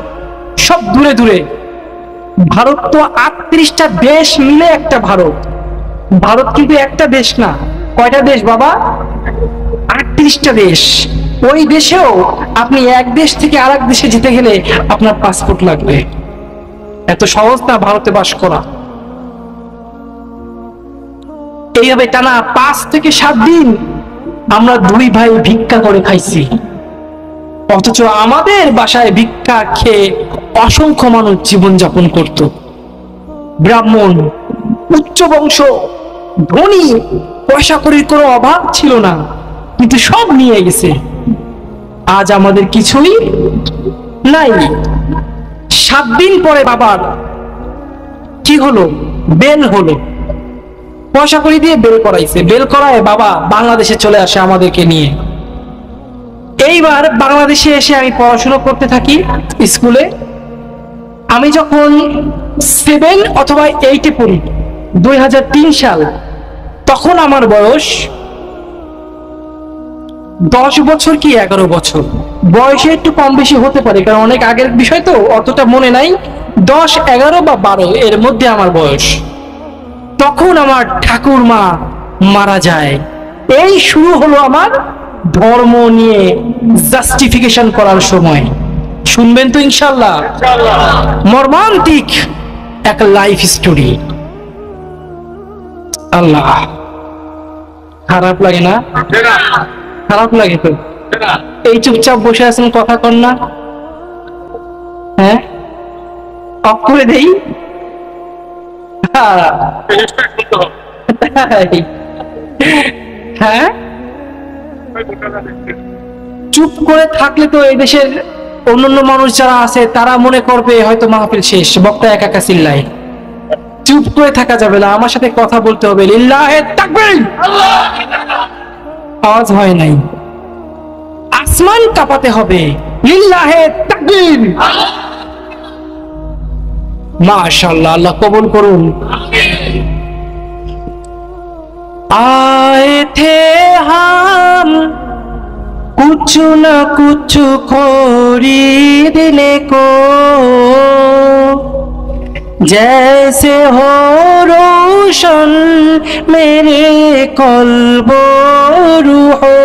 সব দূরে দূরে। ভারত তো 38টা দেশ মিলে একটা ভারত। ভারত কিন্তু একটা দেশ না। কয়টা দেশ বাবা? 38টা দেশ। ওই দেশেও আপনি এক দেশ থেকে আরেক দেশে যেতে গেলে আপনার পাসপোর্ট লাগবে। এত সহজ না ভারতে বাস করা। এইভাবে টানা 5 থেকে 7 দিন আমরা দুই ভাই ভিক্ষা করে খাইছি। অথচ আমাদের বাসায় ভিক্ষা খেয়ে অসংখ্য মানুষ জীবনযাপন করত। ব্রাহ্মণ, উচ্চ বংশ, ধনী, পয়সা কড়ির কোনো অভাব ছিল না, কিন্তু সব নিয়ে গেছে। আজ আমাদের কিছুই নাই। 7 দিন পরে বাবার কি হলো? বেল হলো। পয়সা কড়ি দিয়ে বেল করাইছে। বেল করায় বাবা বাংলাদেশে চলে আসে আমাদেরকে নিয়ে। এইবার বাংলাদেশে এসে আমি পড়াশোনা করতে থাকি স্কুলে। আমি যখন 7 অথবা 8-এ পড়ি, 2003 সাল, তখন আমার বয়স 10 বছর কি 11 বছর। বয়সে একটু কম বেশি হতে পারে, কারণ অনেক আগের বিষয় তো, অতটা মনে নাই। 10, 11 বা 12 এর মধ্যে আমার বয়স। তখন আমার ঠাকুরমা মারা যায়। এই শুরু হলো আমার ধর্ম নিয়ে জাস্টিফিকেশন করার সময়। শুনবেন তো ইনশাআল্লাহ? মর্মান্তিক এক লাইফ স্টোরি। আল্লাহ, খারাপ লাগে না? খারাপ লাগে তো? এই চুপচাপ বসে আছেন, কথা কর না। হ্যাঁ, অফ করে দেই। হ্যাঁ, চুপ করে থাকলে তো এই দেশের অন্যান্য মানুষ যারা আছে তারা মনে করবে হয়তো মাহফিল শেষ, বক্তা একা একা চিল্লায়। চুপ করে থাকা যাবে না, আমার সাথে কথা বলতে হবে। লিল্লাহে তাকবীর। আওয়াজ হয় নাই, আসমান কাঁপাতে হবে। লিল্লাহে তাকবীর। মাশাআল্লাহ, আল্লাহ কবুল করুন। आए थे हम कुछ न कुछ खरीदने को, जैसे हो रोशन मेरे कल्बो रूहो,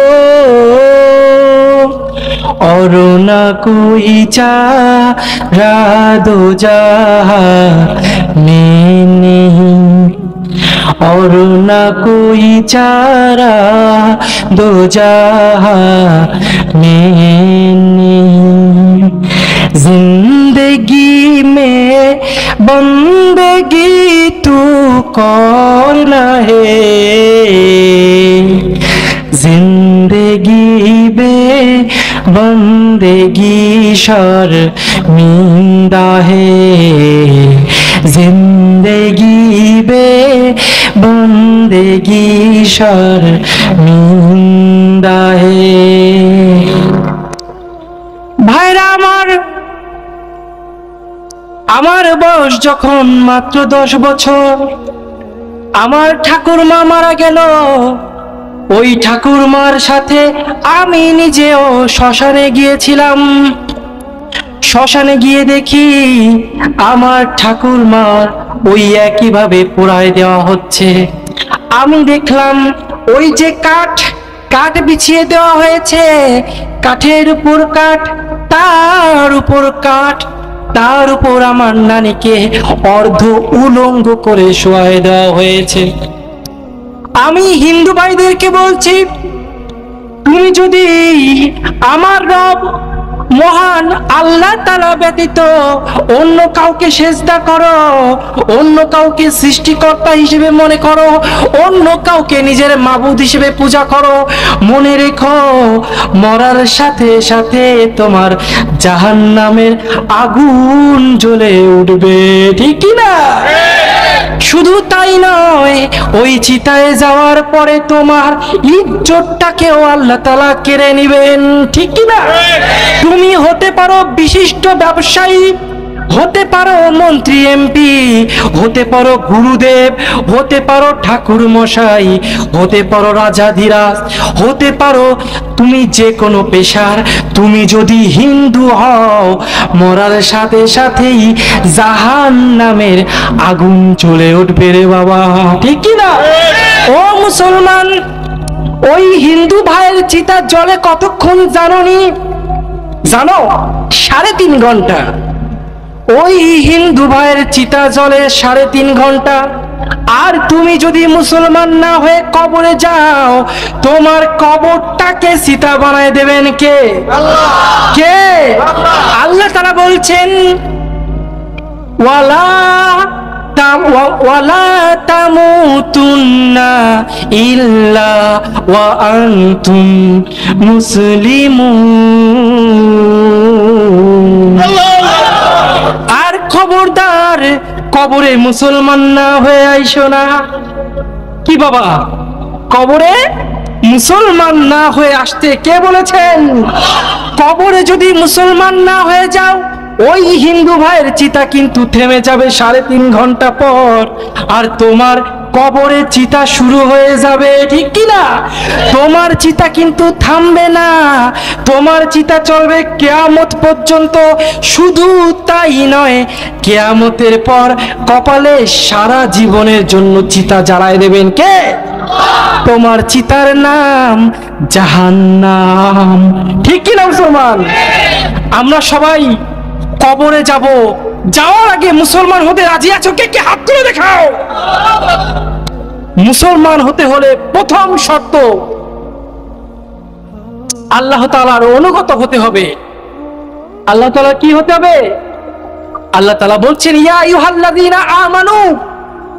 और न कोई चारा दो जहां में नहीं, और न कोई चारा दो जहां में नहीं। जिंदगी में बंदगी तू करना है, जिंदगी में बंदगी शर्मिंदा है, जिंदगी में बंदगी शर्मिंदा है। ভাইরা আমার বয়স যখন মাত্র 10 বছর, আমার ঠাকুরমা মারা গেল। ওই ঠাকুরমার সাথে আমি নিজেও শ্মশানে গিয়েছিলাম। শ্মশানে গিয়ে দেখি আমার ঠাকুরমার ওই একইভাবে পোড়ায় দেওয়া হচ্ছে। আমি দেখলাম ওই যে কাঠ বিছিয়ে দেওয়া হয়েছে, কাঠের উপর কাঠ, তার উপর কাঠ, তার উপর আমার নানিকে অর্ধ উলঙ্গ করে শোয়ায় দেওয়া হয়েছে। আমি হিন্দু ভাইদেরকে বলছি, তুমি যদি আমার রব মহান আল্লাহ তাআলা ব্যতীত অন্য কাউকে সেজদা করো, অন্য কাউকে সৃষ্টিকর্তা হিসেবে মনে করো, অন্য কাউকে নিজের মাবুদ হিসেবে পূজা করো, মনে রেখো মরার সাথে সাথে তোমার জাহান্নামের আগুন জ্বলে উঠবে, ঠিক কি না? শুধু তাই নয়, ওই চিতায় যাওয়ার পরে তোমার ইজ্জতটাকেও আল্লাহ তাআলা কেড়ে নেবেন, ঠিক কি না? তুমি হতে পারো বিশিষ্ট ব্যবসায়ী, হতে পারো মন্ত্রী এমপি, হতে পারো গুরুদেব, হতে পারো ঠাকুর মশাই, হতে পারো রাজাধিরাজ, হতে পারো তুমি যে কোনো পেশার, তুমি যদি হিন্দু হও মরার সাথে সাথেই জাহান্নামের আগুন চলে উঠবে রে বাবা, ঠিক কি না? ও মুসলমান, ওই হিন্দু ভাইয়ের চিতা জলে কতক্ষণ জানোনি? জানো? 3.5 ঘন্টা। ওই হিন্দু ভাইয়ের চিতা জলে 3.5 ঘন্টা। আর তুমি যদি মুসলমান না হয়ে কবরে যাও, তোমার কবরটাকে চিতা বানায় দেবেন কে? কে? আল্লাহ তাআলা বলছেন, ওয়ালা তামুতুন্না ইল্লা ওয়া আনতুম মুসলিমুন। আর খবরদার কবরে মুসলমান না হয়ে আইসো না। কি বাবা, কবরে মুসলমান না হয়ে আসতে কে বলেছেন? কবরে যদি মুসলমান না হয়ে যাও, ওই হিন্দু ভাইয়ের চিতা কিন্তু থেমে যাবে 3.5 ঘন্টা পর, আর তোমার কবরে চিতা শুরু হয়ে যাবে, ঠিক কি না? তোমার চিতা কিন্তু থামবে না, তোমার চিতা চলবে কিয়ামত পর্যন্ত। শুধু তাই নয়, কিয়ামতের পর কপালে সারা জীবনের জন্য চিতা জ্বালায় দেবেন কে? তোমার চিতার নাম জাহান্নাম, ঠিক কি না মুসলমান? আমরা সবাই কবরে যাব, যাওয়ার আগে মুসলমান হতে রাজি আছো? কে কে হাত তুলে দেখাও। মুসলমান হতে হলে প্রথম শর্ত আল্লাহ তাআলার অনুগত হতে হবে। আল্লাহ তাআলা কি হতে হবে? আল্লাহ তাআলা বলছেন, ইয়া আইয়ুহাল্লাযীনা আমানু,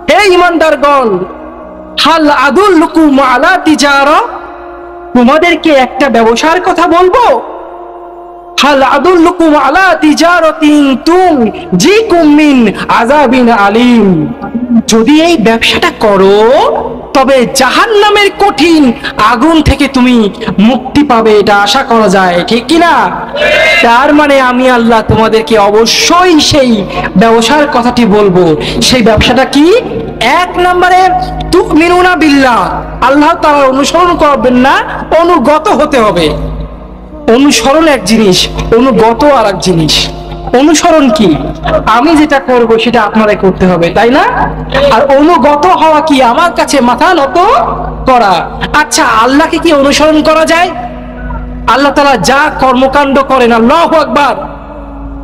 হে ঈমানদারগণ, হাল আদুল্লুকুম আলা তিজারা, তোমাদেরকে একটা ব্যবসার কথা বলবো? হাল আদুল্লুকুম আলা তিজারাতিন তুনজিকুম মিন আযাবিন আলীম, যদি এই ব্যবসাটা করো তবে জাহান্নামের কঠিন আগুন থেকে তুমি মুক্তি পাবে, এটা আশা করা যায়, ঠিক কি না? তার মানে আমি আল্লাহ তোমাদেরকে অবশ্যই সেই ব্যবসার কথাটি বলবো। সেই ব্যবসাটা কি? 1 নম্বরে তুমিনুনা বিল্লাহ, আল্লাহ তাআলার অনুসরণ করবেন না, অনুগত হতে হবে। অনুসরণ এক জিনিস, অনুগত আর এক জিনিস। অনুসরণ কি? আমি যেটা করব সেটা আপনারাই করতে হবে, তাই না? আর অনুগত হওয়া কি? আমার কাছে মাথা নত করা। আচ্ছা, আল্লাহকে কি অনুসরণ করা যায়? আল্লাহ তাআলা যা কর্মকাণ্ড করেন, আল্লাহু আকবার,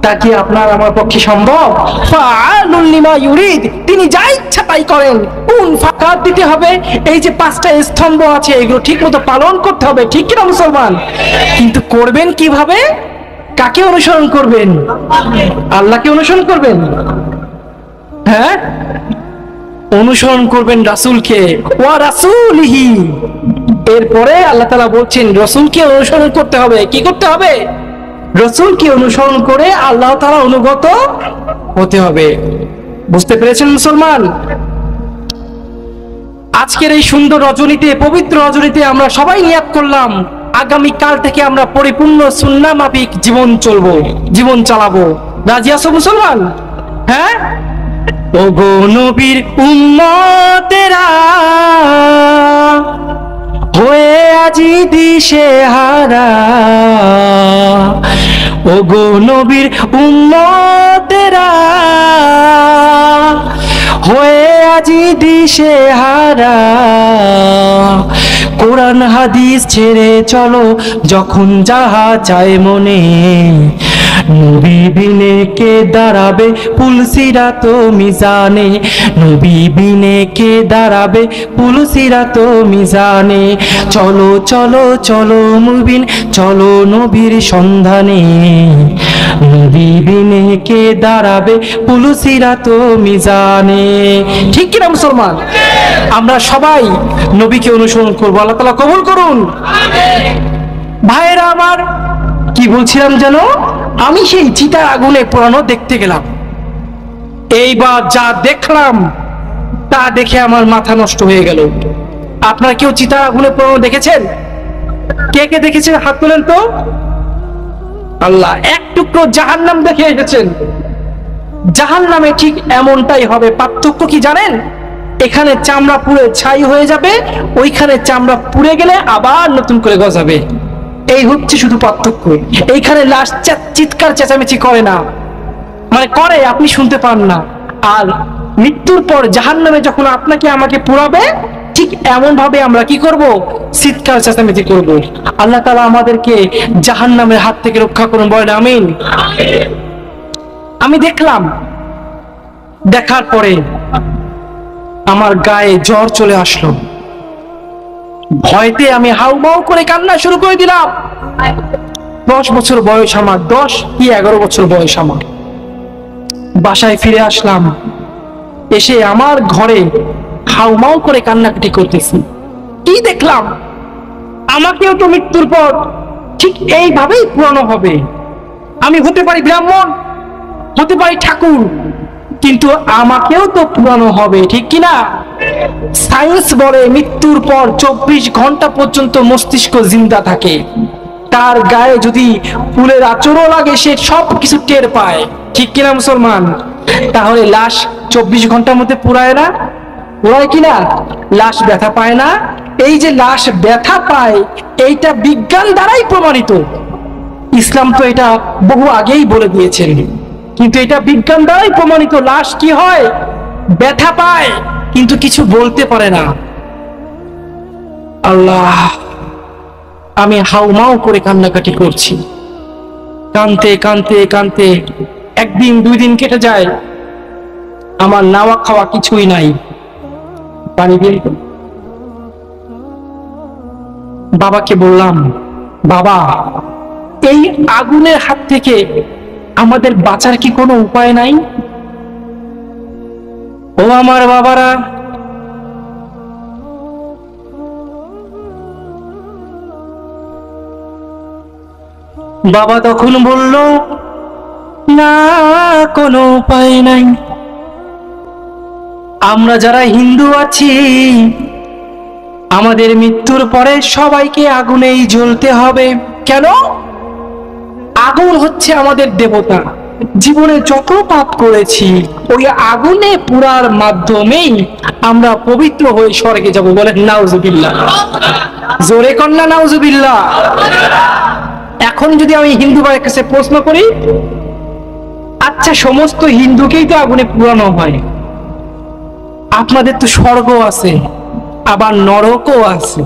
তা কি আপনার আমার পক্ষে সম্ভব? ফাআলুল লিমা ইউরিদ, তিনি যা ইচ্ছা তাই করেন। কোন ফাকাত দিতে হবে, এই যে 5টা স্তম্ভ আছে এগুলো ঠিকমতো পালন করতে হবে, ঠিক কি না মুসলমান? কিন্তু করবেন কিভাবে? কাকে অনুসরণ করবেন? আল্লাহকে অনুসরণ করবেন। হ্যাঁ, অনুসরণ করবেন রাসূলকে, ওয়া রাসূলিহি। এরপরে আল্লাহ তাআলা বলছেন রাসূলকে অনুসরণ করতে হবে। কি করতে হবে? রাসূলকে অনুসরণ করে আল্লাহ তাআলা অনুগত হতে হবে। বুঝতে পেরেছেন মুসলমান? আজকের এই সুন্দর রজনীতে, পবিত্র রজনীতে আমরা সবাই নিয়াত করলাম আগামী কাল থেকে আমরা পরিপূর্ণ সুন্নাহ মাফিক জীবন চালাবো। রাজি আছো মুসলমান? হ্যাঁ, ওগো নবীর উম্মতেরা হয়ে আজি দিশেহারা, ওগো নবীর উম্মতেরা হয়ে আজি দিশেহারা, কোরআন হাদিস ছেড়ে চলো যখন যাহা চায় মনে, নবী বিনে কে দাঁড়াবে পুলসিরাত মিজানে, নবী বিনে কে দাঁড়াবে পুলসিরাত মিজানে। চলো চলো চলো মুবিন চলো নবীর সন্ধানে, নবী বিনে কে দাঁড়াবে পুলসিরাত মিজানে। ঠিক কিনা মুসলমান? আমরা সবাই নবীকে অনুসরণ করবো। আল্লাহ তাআলা কবুল করুন। ভাইরা আমার, কি বলছিলাম যেন? আমি সেই চিতার আগুনে পোড়ানো দেখতে গেলাম। এইবার যা দেখলাম তা দেখে আমার মাথা নষ্ট হয়ে গেল। আপনারা কেউ চিতার আগুনে পোড়ানো দেখেছেন? কে কে দেখেছেন হাত তোলেন তো। আল্লাহ, এক টুকরো জাহান্নাম দেখে এসেছেন। জাহান্নামে ঠিক এমনটাই হবে। পার্থক্য কি জানেন? এখানে চামড়া পুড়ে ছাই হয়ে যাবে, ওইখানে চামড়া পুড়ে গেলে আবার নতুন করে গজাবে। এই হচ্ছে শুধু পার্থক্য। এইখানে লাশ চিৎকার চেঁচামেচি করে না, মানে করে, আপনি শুনতে পান না। আর মৃত্যুর পর জাহান্নামে যখন আপনাকে আমাকে পোড়াবে, ঠিক এমন ভাবে আমরা কি করব? চিৎকার চেঁচামেচি করব। আল্লাহ তাআলা আমাদেরকে জাহান্নামের হাত থেকে রক্ষা করুন, বলেন আমিন। আমি দেখলাম, দেখার পরে আমার গায়ে জ্বর চলে আসলো। ভয়তে আমি হাউমাউ করে কান্না শুরু করে দিলাম। 10 বছর বয়স আমার, 10 কি 11 বছর বয়স আমার। বাসায় ফিরে আসলাম, এসে আমার ঘরে হাউমাউ করে কান্নাকাটি করতেছি। কি দেখলাম? আমাকেও তো মৃত্যুর পর ঠিক এইভাবেই পুরানো হবে। আমি হতে পারি ব্রাহ্মণ, হতে পারি ঠাকুর, কিন্তু আমাকেও তো পুরানো হবে, ঠিক কিনা? সায়েন্স বলে মৃত্যুর পর 24 ঘন্টা পর্যন্ত মস্তিষ্ক জিন্দা থাকে। তার গায়ে যদি ফুলের আঁচড়ও লাগে সে সব কিছু টের পায়, ঠিক কিনা মুসলমান? তাহলে লাশ 24 ঘন্টার মধ্যে পুরায় না? পুরায় কিনা? লাশ ব্যথা পায় না? এই যে লাশ ব্যথা পায়, এইটা বিজ্ঞান দ্বারাই প্রমাণিত। ইসলাম তো এটা বহু আগেই বলে দিয়েছেন, কিন্তু এটা বিজ্ঞান দ্বারাই প্রমাণিত। লাশ কি হয়? ব্যথা পায়, কিন্তু কিছু বলতে পারে না। আল্লাহ, আমি হাউমাউ করে কান্নাকাটি করছি। কানতে কানতে কানতে একদিন 2 দিন কেটে যায়, আমার নাওয়া খাওয়া কিছুই নাই। পানি দিয়ে বাবাকে বললাম, বাবা, এই আগুনের হাত থেকে আমাদের বাঁচার কি কোনো উপায় নাই? ও আমার বাবারা, বাবা তখন বলল, না, কোনো উপায় নাই। আমরা যারা হিন্দু আছি, আমাদের মৃত্যুর পরে সবাইকে আগুনেই জ্বলতে হবে। কেন? আগুন হচ্ছে আমাদের দেবতা। জীবনে যত পাপ করেছি ওই আগুনে পুরার মাধ্যমেই আমরা পবিত্র হয়ে স্বর্গে যাব। বলেন নাউজুবিল্লাহ। জোরে কন্যা নাউজুবিল্লাহ। এখন যদি আমি হিন্দু ভাইয়ের কাছে প্রশ্ন করি, আচ্ছা, সমস্ত হিন্দুকেই তো আগুনে পুরানো হয়, আপনাদের তো স্বর্গ আছে, আবার নরকও আছে।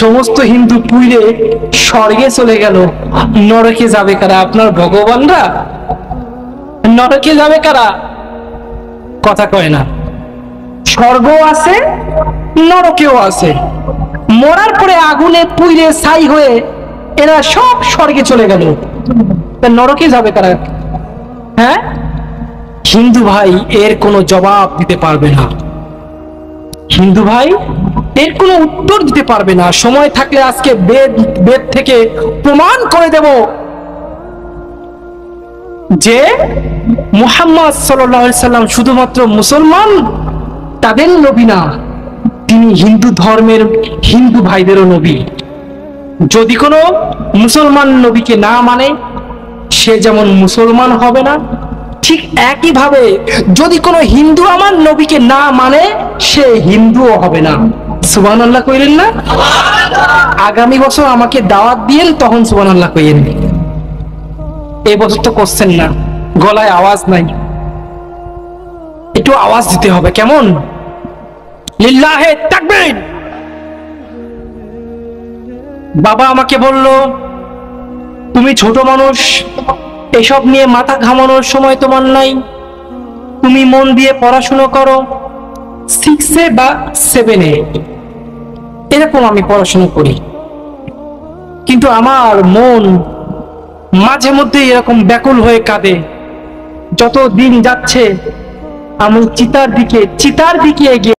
সমস্ত হিন্দু পুইরে স্বর্গে চলে গেল, নরকে যাবে কারা? আপনার ভগবানরা। নরকে যাবে কারা? কথা কয় না। স্বর্গ আছে, নরকেও আছে। মরার পরে আগুনে পুইরে ছাই হয়ে এরা সব স্বর্গে চলে গেল, নরকে যাবে কারা? হ্যাঁ, হিন্দু ভাই এর কোনো জবাব দিতে পারবে না। হিন্দু ভাই এর কোনো উত্তর দিতে পারবে না। সময় থাকলে আজকে বেদ থেকে প্রমাণ করে দেব যে মুহাম্মদ সাল্লাল্লাহু আলাইহি সাল্লাম শুধুমাত্র মুসলমান তাদের নবী না, তিনি হিন্দু ধর্মের হিন্দু ভাইদেরও নবী। যদি কোনো মুসলমান নবীকে না মানে, সে যেমন মুসলমান হবে না, ঠিক একই ভাবে যদি কোনো হিন্দু আমার নবীকে না মানে, সে হিন্দুও হবে না। সুবহানাল্লাহ কইলেন না? আগামী বছর আমাকে দাওয়াত দিয়েন, তখন সুবহানাল্লাহ কইলেন। এই বছর তো করছেন না, গলায় আওয়াজ নাই, একটু আওয়াজ দিতে হবে। কেমন? লিল্লাহে তাকবীর। বাবা আমাকে বলল, তুমি ছোট মানুষ, এসব নিয়ে মাথা ঘামানোর সময় তোমার নাই। তুমি মন দিয়ে পড়াশুনো করো, 6-এ বা 7-এ এরকম আমি পড়াশুনো করি। কিন্তু আমার মন মাঝে মধ্যে এরকম ব্যাকুল হয়ে কাঁদে। যত দিন যাচ্ছে আমি চিতার দিকে এগিয়ে